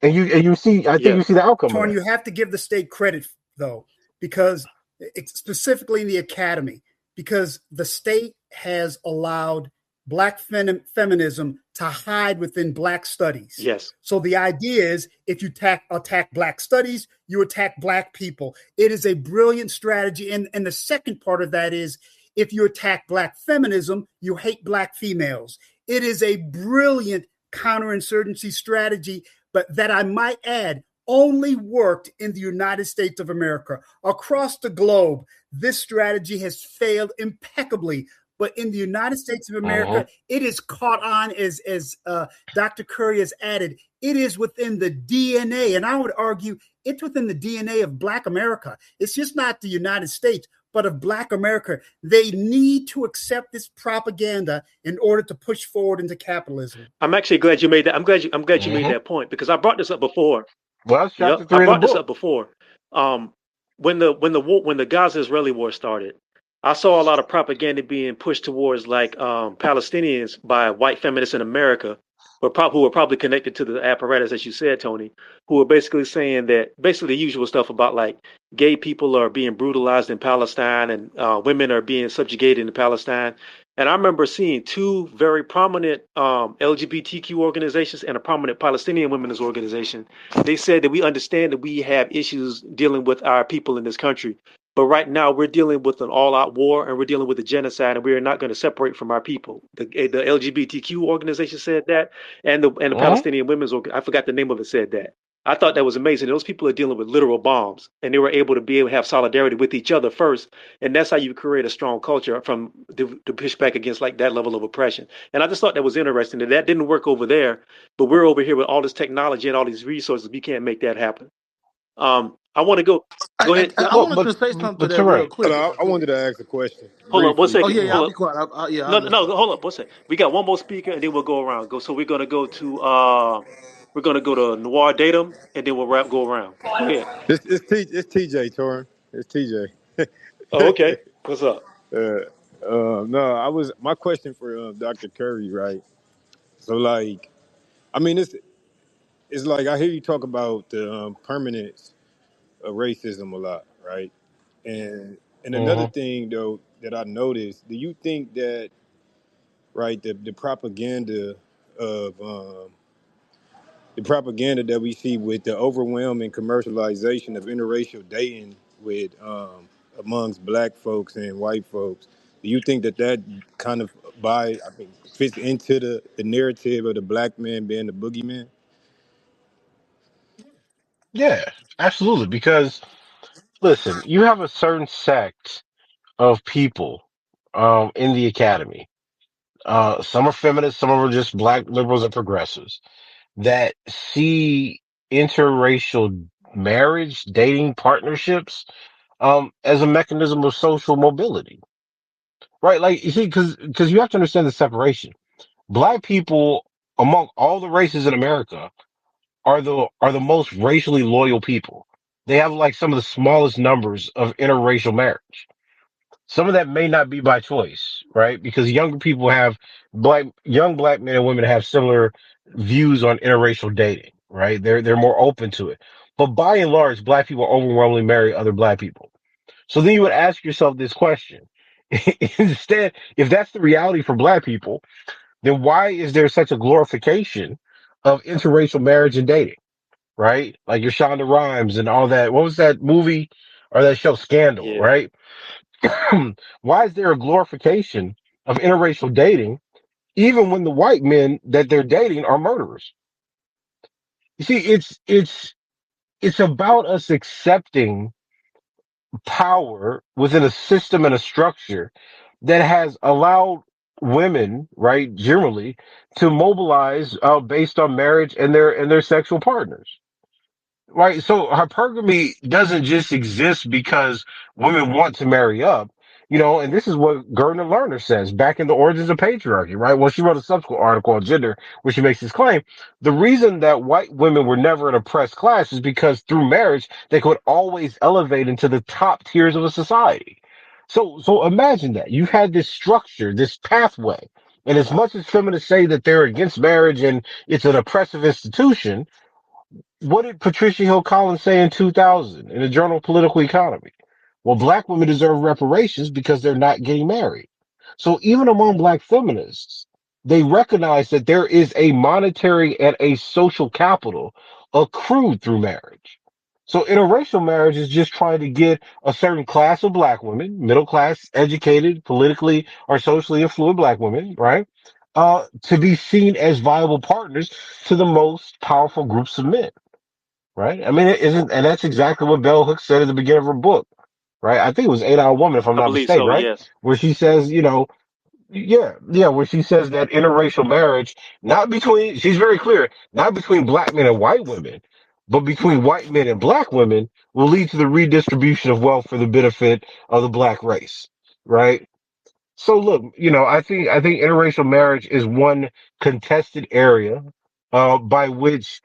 And you see, I think
Yeah.
you see the outcome of
Torn,
that.
you have to give the state credit though, because it's specifically in the academy, because the state has allowed black feminism to hide within black studies.
Yes.
So the idea is if you attack black studies, you attack black people. It is a brilliant strategy. And the second part of that is if you attack black feminism, you hate black females. It is a brilliant counterinsurgency strategy, but that I might add only worked in the United States of America. Across the globe, this strategy has failed impeccably. But in the United States of
Hmm.
America, it is caught on, as Dr. Curry has added, it is within the DNA. And I would argue it's within the DNA of Black America. It's just not the United States, but of Black America. They need to accept this propaganda in order to push forward into capitalism.
I'm actually glad you made that. I'm glad you made
Hmm.
that point because I brought this up before.
Well, that's chapter
Yep, I
3 of the
brought this up
book.
before. Um, when the Gaza-Israeli war started, I saw a lot of propaganda being pushed towards like Palestinians by white feminists in America, who were probably connected to the apparatus, as you said, Tony, who were basically saying that basically the usual stuff about like gay people are being brutalized in Palestine and women are being subjugated in Palestine. And I remember seeing two very prominent LGBTQ organizations and a prominent Palestinian women's organization. They said that we understand that we have issues dealing with our people in this country, but right now we're dealing with an all-out war and we're dealing with a genocide, and we are not going to separate from our people. The LGBTQ organization said that, and the
Hmm.
Palestinian I forgot the name of it, said that. I thought that was amazing. Those people are dealing with literal bombs, and they were able to have solidarity with each other first, and that's how you create a strong culture to push back against like that level of oppression. And I just thought that was interesting that didn't work over there, but we're over here with all this technology and all these resources. We can't make that happen. I want to go.
I,
Go ahead.
I, I
Well,
wanted
but
to say something to
but
that real
Terrain.
quick.
I wanted to ask a question
Hold up one
briefly.
Oh
second.
yeah, yeah. I'll
Hold
be
up.
quiet. Yeah, I'll
No, no,
listen.
hold up one second. We got one more speaker, and then we'll go around. So we're gonna go to Noir Datum, and then go around. Go ahead.
It's TJ Torrin. It's TJ.
Oh, okay. What's up?
No, my question for Dr. Curry, right? So like, I mean, it's like I hear you talk about the permanence of racism a lot, right? And another
Hmm.
thing though that I noticed, do you think that right the propaganda of the propaganda that we see with the overwhelming commercialization of interracial dating with amongst black folks and white folks, do you think that kind of fits into the narrative of the black man being the boogeyman?
Yeah, absolutely. Because listen, you have a certain sect of people in the academy. Some are feminists, some are just black liberals and progressives that see interracial marriage, dating partnerships, as a mechanism of social mobility, right? Like, you see, because you have to understand the separation. Black people, among all the races in America, are the most racially loyal people. They have like some of the smallest numbers of interracial marriage. Some of that may not be by choice, right? Because younger people have young black men and women have similar views on interracial dating, right? They're more open to it. But by and large, black people overwhelmingly marry other black people. So then you would ask yourself this question. Instead, if that's the reality for black people, then why is there such a glorification of interracial marriage and dating, right? Like your Shonda Rhimes and all that. What was that movie or that show Scandal,
Yeah.
right? Why is there a glorification of interracial dating, even when the white men that they're dating are murderers? You see, it's about us accepting power within a system and a structure that has allowed women, right, generally, to mobilize based on marriage and their sexual partners. Right. So hypergamy doesn't just exist because women want to marry up, and this is what Gardner Lerner says back in The Origins of Patriarchy, right? Well, she wrote a subsequent article on gender where she makes this claim. The reason that white women were never an oppressed class is because through marriage, they could always elevate into the top tiers of a society. So imagine that you had this structure, this pathway, and as much as feminists say that they're against marriage and it's an oppressive institution, what did Patricia Hill Collins say in 2000 in the Journal of Political Economy? Well, black women deserve reparations because they're not getting married. So even among black feminists, they recognize that there is a monetary and a social capital accrued through marriage. So interracial marriage is just trying to get a certain class of black women, middle class, educated, politically or socially affluent black women, right? To be seen as viable partners to the most powerful groups of men, right? I mean, it isn't, and that's exactly what Bell Hooks said at the beginning of her book, right? I think it was 8 Hour Woman, if I'm
I
not
believe
mistaken,
so,
right?
yes.
Where she says, where she says that interracial marriage, not between, she's very clear, not between black men and white women, but between white men and black women will lead to the redistribution of wealth for the benefit of the black race, right? So look, I think interracial marriage is one contested area by which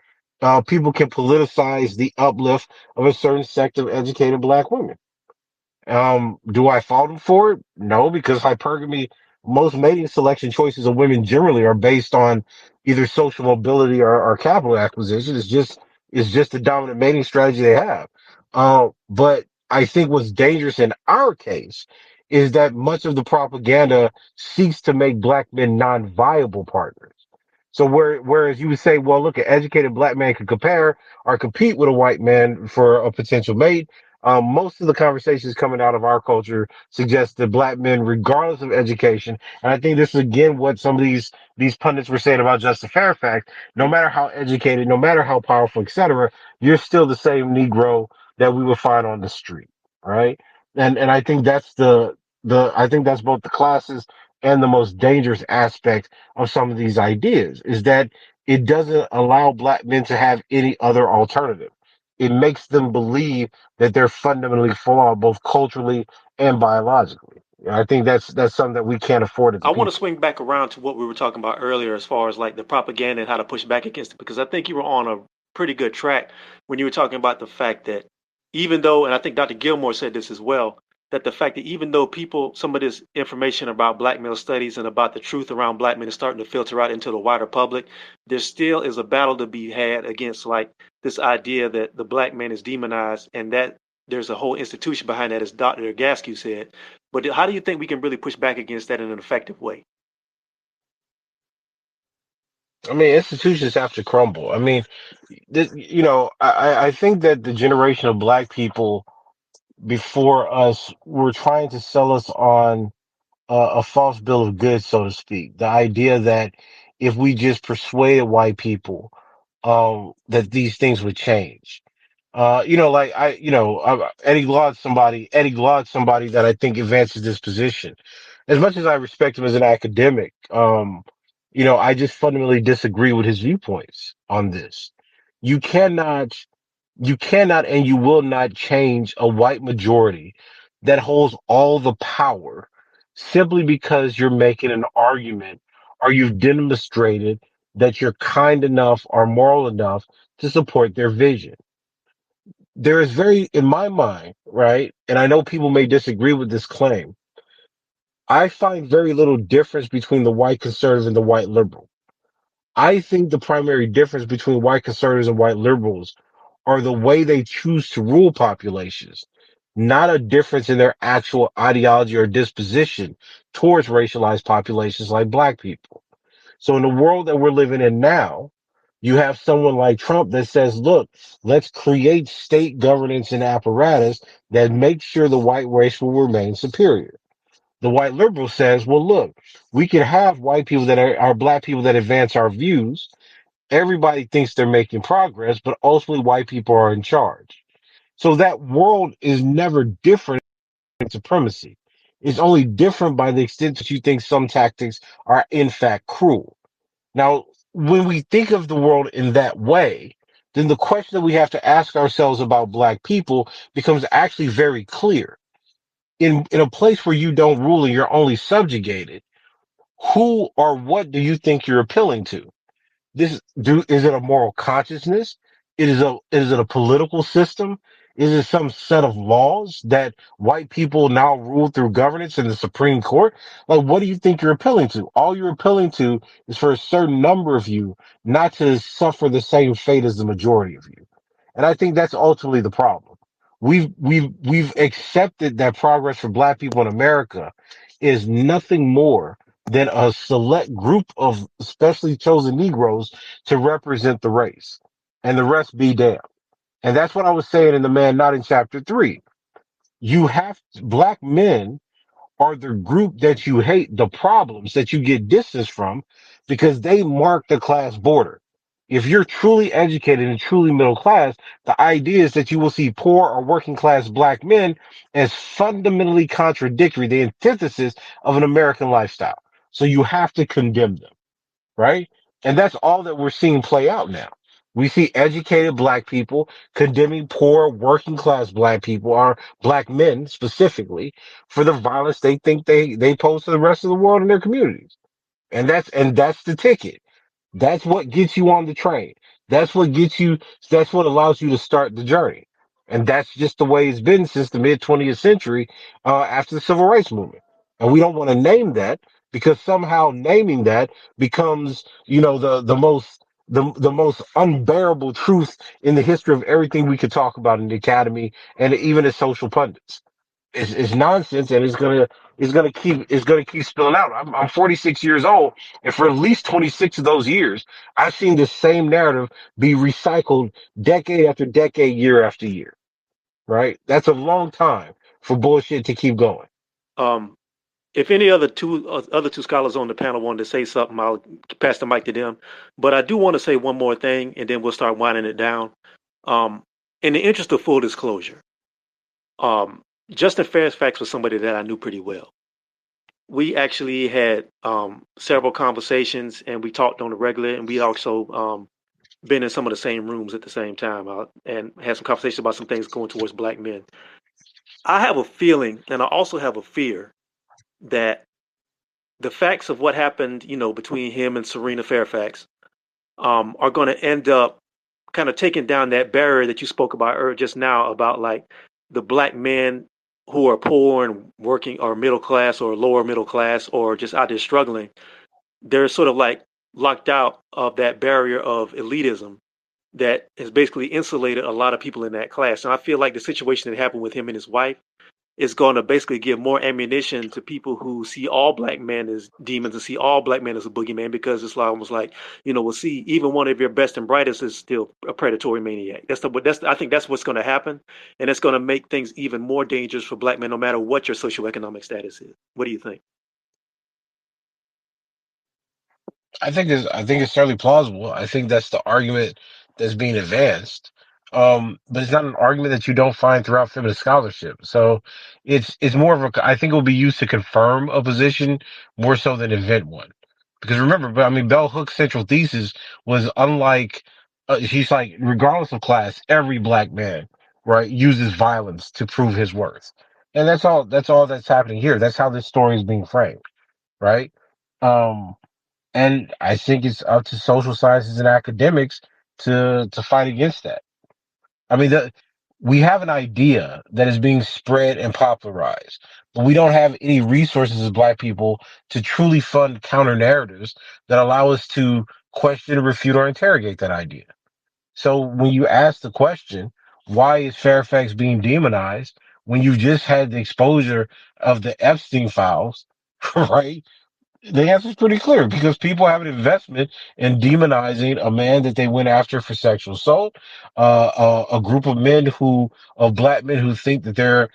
people can politicize the uplift of a certain sect of educated black women. Do I fault them for it? No, because hypergamy, most mating selection choices of women generally are based on either social mobility or capital acquisition. It's just the dominant mating strategy they have. But I think what's dangerous in our case is that much of the propaganda seeks to make black men non-viable partners. So whereas you would say, well, look, an educated black man can compare or compete with a white man for a potential mate, most of the conversations coming out of our culture suggest that black men, regardless of education, and I think this is again what some of these pundits were saying about Justin Fairfax. No matter how educated, no matter how powerful, etc., you're still the same Negro that we would find on the street, right? And I think that's the I think that's both the classes and the most dangerous aspect of some of these ideas is that it doesn't allow black men to have any other alternative. It makes them believe that they're fundamentally flawed both culturally and biologically. I think that's something that we can't afford as a
I want to
people.
swing back around to what we were talking about earlier as far as like the propaganda and how to push back against it, because I think you were on a pretty good track when you were talking about the fact that even though, and I think Dr. Gilmore said this as well, that the fact that even though people, some of this information about black male studies and about the truth around black men is starting to filter out into the wider public, there still is a battle to be had against like this idea that the black man is demonized and that there's a whole institution behind that, as Dr. Gaskin said. But how do you think we can really push back against that in an effective way?
I mean, institutions have to crumble. I mean, I think that the generation of black people before us were trying to sell us on a false bill of goods, so to speak. The idea that if we just persuaded white people, that these things would change. Like Eddie Glaude's somebody that I think advances this position. As much as I respect him as an academic, I just fundamentally disagree with his viewpoints on this. You cannot, you cannot and you will not change a white majority that holds all the power simply because you're making an argument or you've demonstrated that you're kind enough or moral enough to support their vision. There is in my mind, right? And I know people may disagree with this claim. I find very little difference between the white conservative and the white liberal. I think the primary difference between white conservatives and white liberals are the way they choose to rule populations, not a difference in their actual ideology or disposition towards racialized populations like black people. So in the world that we're living in now, you have someone like Trump that says, look, let's create state governance and apparatus that makes sure the white race will remain superior. The white liberal says, well, look, we can have white people that are black people that advance our views. Everybody thinks they're making progress, but ultimately white people are in charge. So that world is never different in supremacy. It's only different by the extent that you think some tactics are in fact cruel. Now, when we think of the world in that way, then the question that we have to ask ourselves about black people becomes actually very clear. In a place where you don't rule and you're only subjugated, who or what do you think you're appealing to? Is it a moral consciousness? Is it a political system? Is it some set of laws that white people now rule through governance in the Supreme Court? Like, what do you think you're appealing to? All you're appealing to is for a certain number of you not to suffer the same fate as the majority of you. And I think that's ultimately the problem. We've accepted that progress for black people in America is nothing more than a select group of specially chosen Negroes to represent the race, and the rest be damned. And that's what I was saying in The Man Not in Chapter 3. Black men are the group that you hate, the problems that you get distance from because they mark the class border. If you're truly educated and truly middle class, the idea is that you will see poor or working class black men as fundamentally contradictory, the antithesis of an American lifestyle. So you have to condemn them, right? And that's all that we're seeing play out now. We see educated black people condemning poor working class black people, or black men specifically, for the violence they think they pose to the rest of the world in their communities. And that's the ticket. That's what gets you on the train. That's what gets you, that's what allows you to start the journey. And that's just the way it's been since the mid 20th century, after the civil rights movement. And we don't want to name that because somehow naming that becomes, the most unbearable truth in the history of everything we could talk about in the academy and even as social pundits. It's nonsense, and it's gonna keep spilling out. I'm 46 years old, and for at least 26 of those years, I've seen the same narrative be recycled decade after decade, year after year. Right? That's a long time for bullshit to keep going.
Um, if any other two scholars on the panel wanted to say something, I'll pass the mic to them. But I do want to say one more thing, and then we'll start winding it down. Um, in the interest of full disclosure, um, Justin Fairfax was somebody that I knew pretty well. We actually had several conversations, and we talked on the regular, and we also been in some of the same rooms at the same time, and had some conversations about some things going towards black men. I have a feeling, and I also have a fear that the facts of what happened, between him and Serena Fairfax, are going to end up kind of taking down that barrier that you spoke about just now about like the black men who are poor and working or middle class or lower middle class or just out there struggling. They're sort of like locked out of that barrier of elitism that has basically insulated a lot of people in that class. And I feel like the situation that happened with him and his wife is going to basically give more ammunition to people who see all black men as demons and see all black men as a boogeyman, because it's like almost like, we'll see even one of your best and brightest is still a predatory maniac. I think that's what's going to happen, and it's going to make things even more dangerous for black men, no matter what your socioeconomic status is. What do you think?
I think it's certainly plausible. I think that's the argument that's being advanced. But it's not an argument that you don't find throughout feminist scholarship. So it's more of a, I think it will be used to confirm a position more so than invent one. Because remember, but I mean, Bell Hook's central thesis was unlike, she's like, regardless of class, every black man, right, uses violence to prove his worth. And that's all that's happening here. That's how this story is being framed, right? Um, and I think it's up to social sciences and academics to fight against that. I mean, we have an idea that is being spread and popularized, but we don't have any resources as Black people to truly fund counter narratives that allow us to question, refute, or interrogate that idea. So when you ask the question, why is Fairfax being demonized when you just had the exposure of the Epstein files, right? The answer is pretty clear because people have an investment in demonizing a man that they went after for sexual assault, a group of of black men who think that they're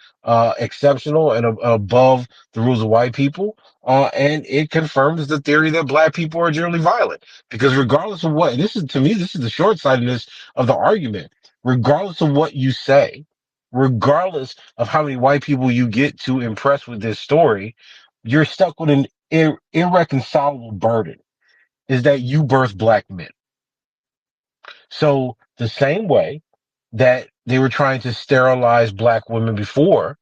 exceptional and above the rules of white people. And it confirms the theory that black people are generally violent because regardless of what, this is to me, this is the short sightedness of the argument. Regardless of what you say, regardless of how many white people you get to impress with this story, you're stuck with an irreconcilable burden is that you birth black men. So the same way that they were trying to sterilize black women before,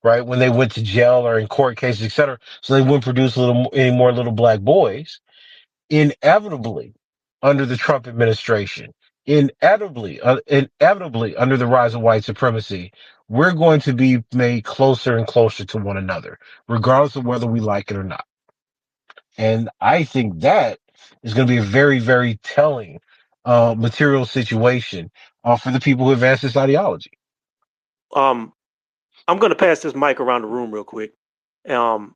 right, when they went to jail or in court cases, etc., so they wouldn't produce any more little black boys, inevitably under the Trump administration, inevitably, under the rise of white supremacy, we're going to be made closer and closer to one another, regardless of whether we like it or not. And I think that is going to be a very, very telling material situation for the people who advance this ideology.
Um, I'm going to pass this mic around the room real quick. Um,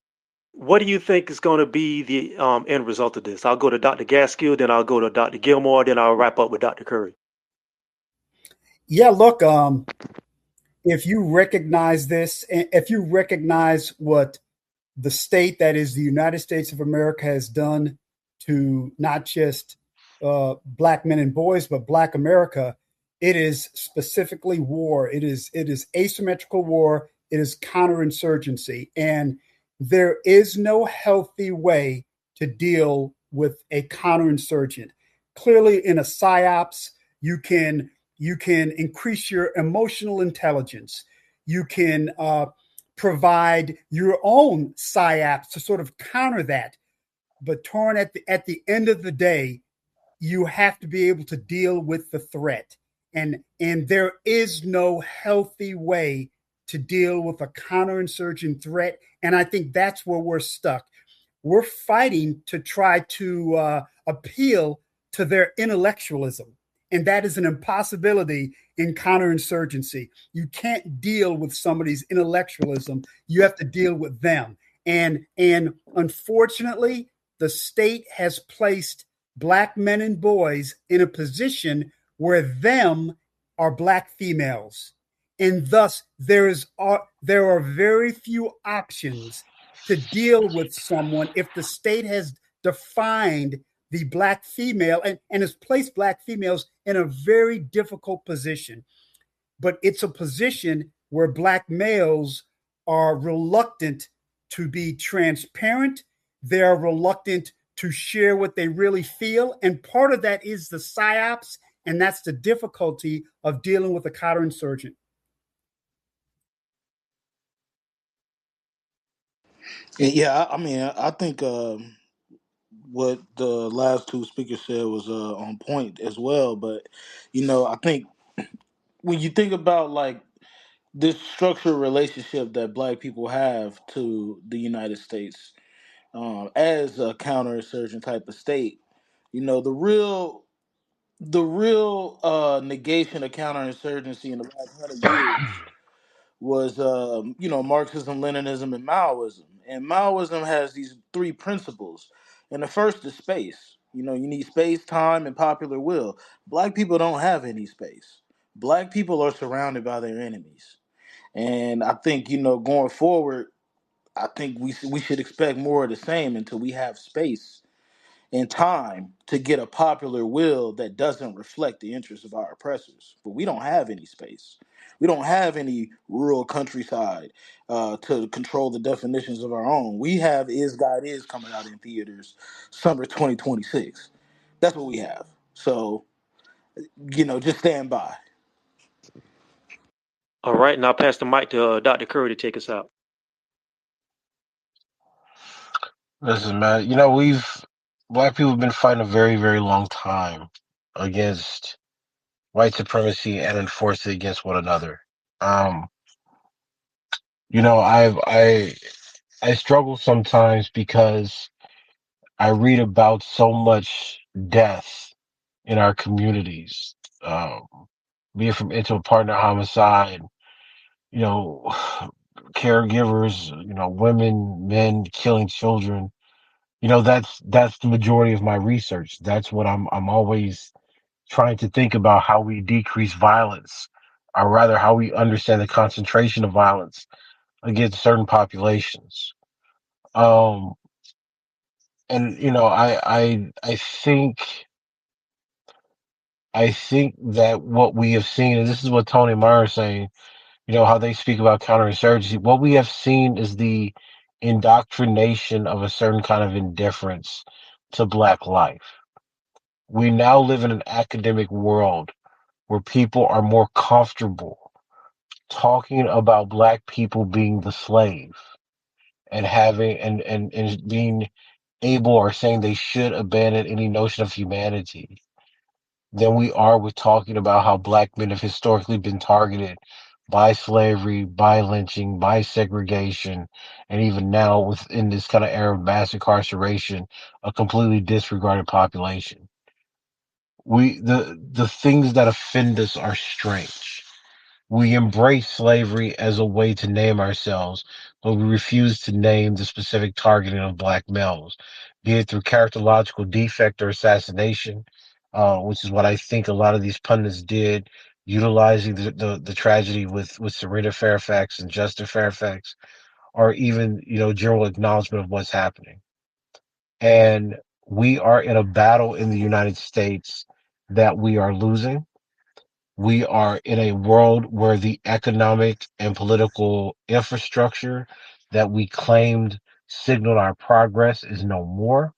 what do you think is going to be the end result of this? I'll go to Dr. Gaskill, then I'll go to Dr. Gilmore, then I'll wrap up with Dr. Curry.
Yeah, look, if you recognize this, if you recognize what the state that is the United States of America has done to not just black men and boys, but black America, it is specifically war. It is asymmetrical war. It is counterinsurgency, and there is no healthy way to deal with a counterinsurgent. Clearly, in a psyops, you can you can increase your emotional intelligence. You can provide your own psyops to sort of counter that. But Torn, at the end of the day, you have to be able to deal with the threat. And there is no healthy way to deal with a counterinsurgent threat. And I think that's where we're stuck. We're fighting to try to appeal to their intellectualism. And that is an impossibility in counterinsurgency. You can't deal with somebody's intellectualism. You have to deal with them. And unfortunately, the state has placed black men and boys in a position where them are black females. And thus there are very few options to deal with someone if the state has defined the black female and has placed black females in a very difficult position. But it's a position where black males are reluctant to be transparent. They're reluctant to share what they really feel. And part of that is the psyops, and that's the difficulty of dealing with a counterinsurgent.
Yeah, I mean, I think what the last two speakers said was on point as well. But I think when you think about like this structured relationship that Black people have to the United States as a counterinsurgent type of state, the real negation of counterinsurgency in the last 100 years was Marxism, Leninism, and Maoism. And Maoism has these three principles. And the first is space. You need space, time, and popular will. Black people don't have any space. Black people are surrounded by their enemies. And I think, going forward, I think we should expect more of the same until we have space and time to get a popular will that doesn't reflect the interests of our oppressors. But we don't have any space. We don't have any rural countryside to control the definitions of our own. We have Is God Is coming out in theaters summer 2026. That's what we have. So, just stand by.
All right, now I'll pass the mic to Dr. Curry to take us out.
Listen, man, black people have been fighting a very, very long time against white supremacy and enforce it against one another. Um, I struggle sometimes because I read about so much death in our communities, um, be it from intimate partner homicide, you know, caregivers, women, men killing children. That's the majority of my research. That's what I'm always trying to think about, how we decrease violence, or rather how we understand the concentration of violence against certain populations. Um, and I think that what we have seen, and this is what Tony Meyer is saying, how they speak about counterinsurgency. What we have seen is the indoctrination of a certain kind of indifference to Black life. We now live in an academic world where people are more comfortable talking about Black people being the slave and having and being able or saying they should abandon any notion of humanity than we are with talking about how black men have historically been targeted by slavery, by lynching, by segregation, and even now within this kind of era of mass incarceration, a completely disregarded population. The things that offend us are strange. We embrace slavery as a way to name ourselves, but we refuse to name the specific targeting of black males, be it through characterological defect or assassination, which is what I think a lot of these pundits did, utilizing the tragedy with Serena Fairfax and Justin Fairfax, or even, general acknowledgement of what's happening. And we are in a battle in the United States that we are losing. We are in a world where the economic and political infrastructure that we claimed signaled our progress is no more.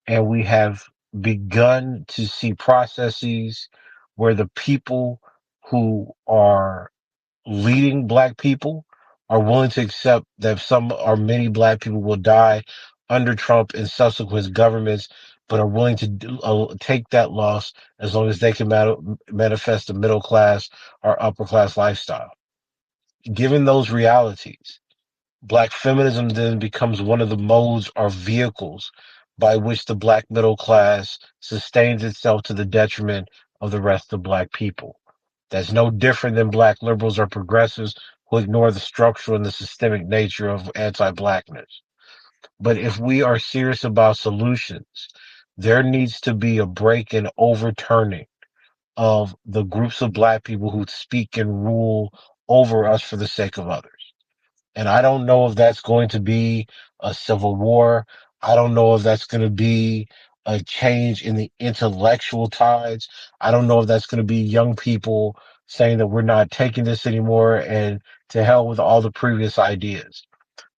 And we have begun to see processes where the people who are leading black people are willing to accept that some or many black people will die under Trump and subsequent governments, but are willing to take that loss as long as they can manifest a middle class or upper class lifestyle. Given those realities, black feminism then becomes one of the modes or vehicles by which the black middle class sustains itself to the detriment of the rest of black people. That's no different than black liberals or progressives who ignore the structural and the systemic nature of anti-blackness. But if we are serious about solutions, there needs to be a break and overturning of the groups of black people who speak and rule over us for the sake of others. And I don't know if that's going to be a civil war. I don't know if that's going to be a change in the intellectual tides. I don't know if that's going to be young people saying that we're not taking this anymore and to hell with all the previous ideas.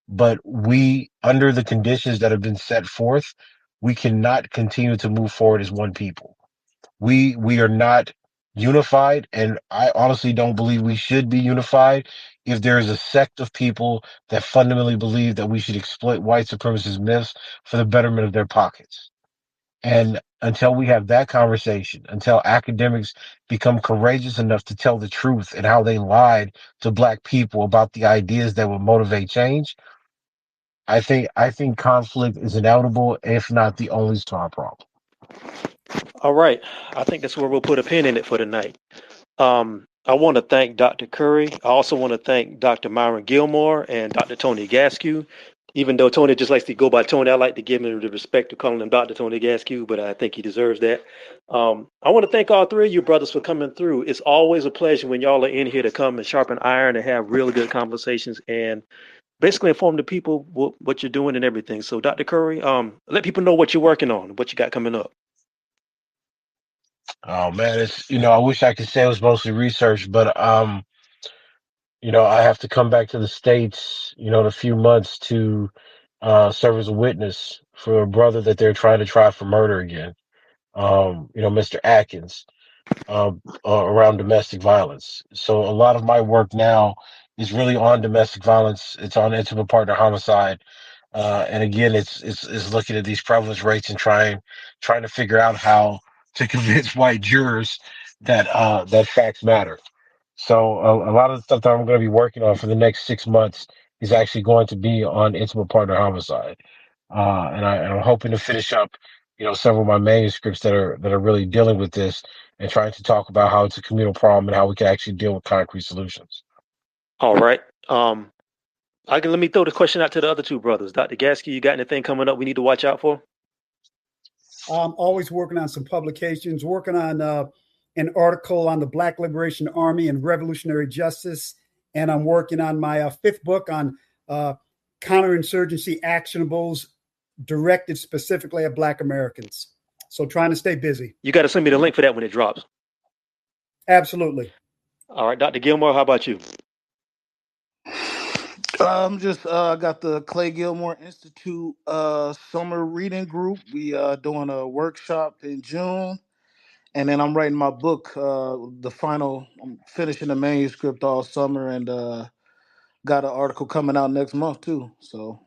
But we, under the conditions that have been set forth, we cannot continue to move forward as one people. We are not unified, and I honestly don't believe we should be unified if there is a sect of people that fundamentally believe that we should exploit white supremacist myths for the betterment of their pockets. And until we have that conversation, until academics become courageous enough to tell the truth and how they lied to black people about the ideas that would motivate change, I think conflict is inevitable, if not the only to our problem.
All right. I think that's where we'll put a pin in it for tonight. I want to thank Dr. Curry. I also want to thank Dr. Myron Gilmore and Dr. Tony Gaskew. Even though Tony just likes to go by Tony, I like to give him the respect of calling him Dr. Tony Gaskew, but I think he deserves that. I want to thank all three of you brothers for coming through. It's always a pleasure when y'all are in here to come and sharpen iron and have really good conversations and basically inform the people what you're doing and everything. So, Dr. Curry, let people know what you're working on, what you got coming up.
Oh man, I wish I could say it was mostly research, but I have to come back to the States, in a few months to serve as a witness for a brother that they're trying to try for murder again. Mr. Atkins, around domestic violence. So a lot of my work now is really on domestic violence. It's on intimate partner homicide. And again, it's looking at these prevalence rates and trying to figure out how to convince white jurors that facts matter. So a lot of the stuff that I'm going to be working on for the next 6 months is actually going to be on intimate partner homicide, and I'm hoping to finish up, several of my manuscripts that are really dealing with this and trying to talk about how it's a communal problem and how we can actually deal with concrete solutions.
All right. Let me throw the question out to the other two brothers. Dr. Gasky, you got anything coming up we need to watch out for?
I'm always working on some publications, working on an article on the Black Liberation Army and revolutionary justice. And I'm working on my fifth book on counterinsurgency actionables directed specifically at Black Americans. So trying to stay busy.
You got to send me the link for that when it drops.
Absolutely.
All right, Dr. Gilmore, how about you?
Just got the Clay Gilmore Institute summer reading group. We doing a workshop in June, and then I'm writing my book. The final, I'm finishing the manuscript all summer, and got an article coming out next month too. So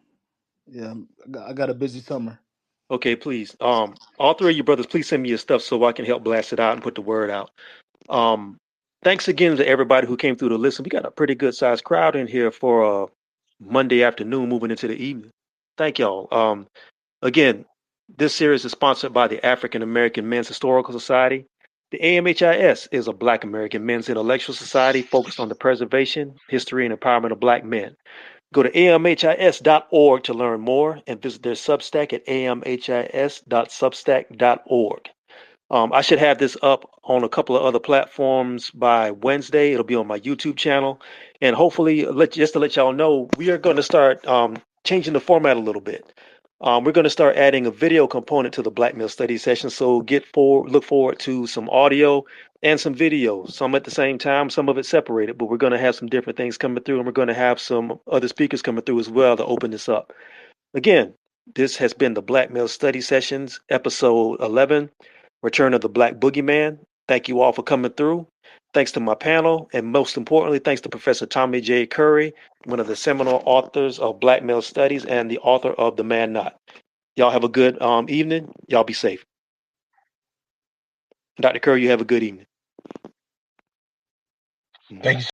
yeah, I got a busy summer.
Okay, please. All three of you brothers, please send me your stuff so I can help blast it out and put the word out. Um, Thanks again to everybody who came through to listen. We got a pretty good sized crowd in here for Monday afternoon, moving into the evening. Thank y'all. Again, this series is sponsored by the African American Men's Historical Society. The AMHIS is a Black American Men's Intellectual Society focused on the preservation, history, and empowerment of Black men. Go to amhis.org to learn more and visit their Substack at amhis.substack.org. I should have this up on a couple of other platforms by Wednesday. It'll be on my YouTube channel, and hopefully, just to let y'all know, we are going to start changing the format a little bit. We're going to start adding a video component to the Black Male Study session. So look forward to some audio and some videos. Some at the same time, some of it separated. But we're going to have some different things coming through, and we're going to have some other speakers coming through as well to open this up. Again, this has been the Black Male Study Sessions, episode 11. Return of the Black Boogeyman. Thank you all for coming through. Thanks to my panel, and most importantly, thanks to Professor Tommy J. Curry, one of the seminal authors of Black Male Studies and the author of The Man Not. Y'all have a good evening. Y'all be safe. Dr. Curry, you have a good evening.
Thank you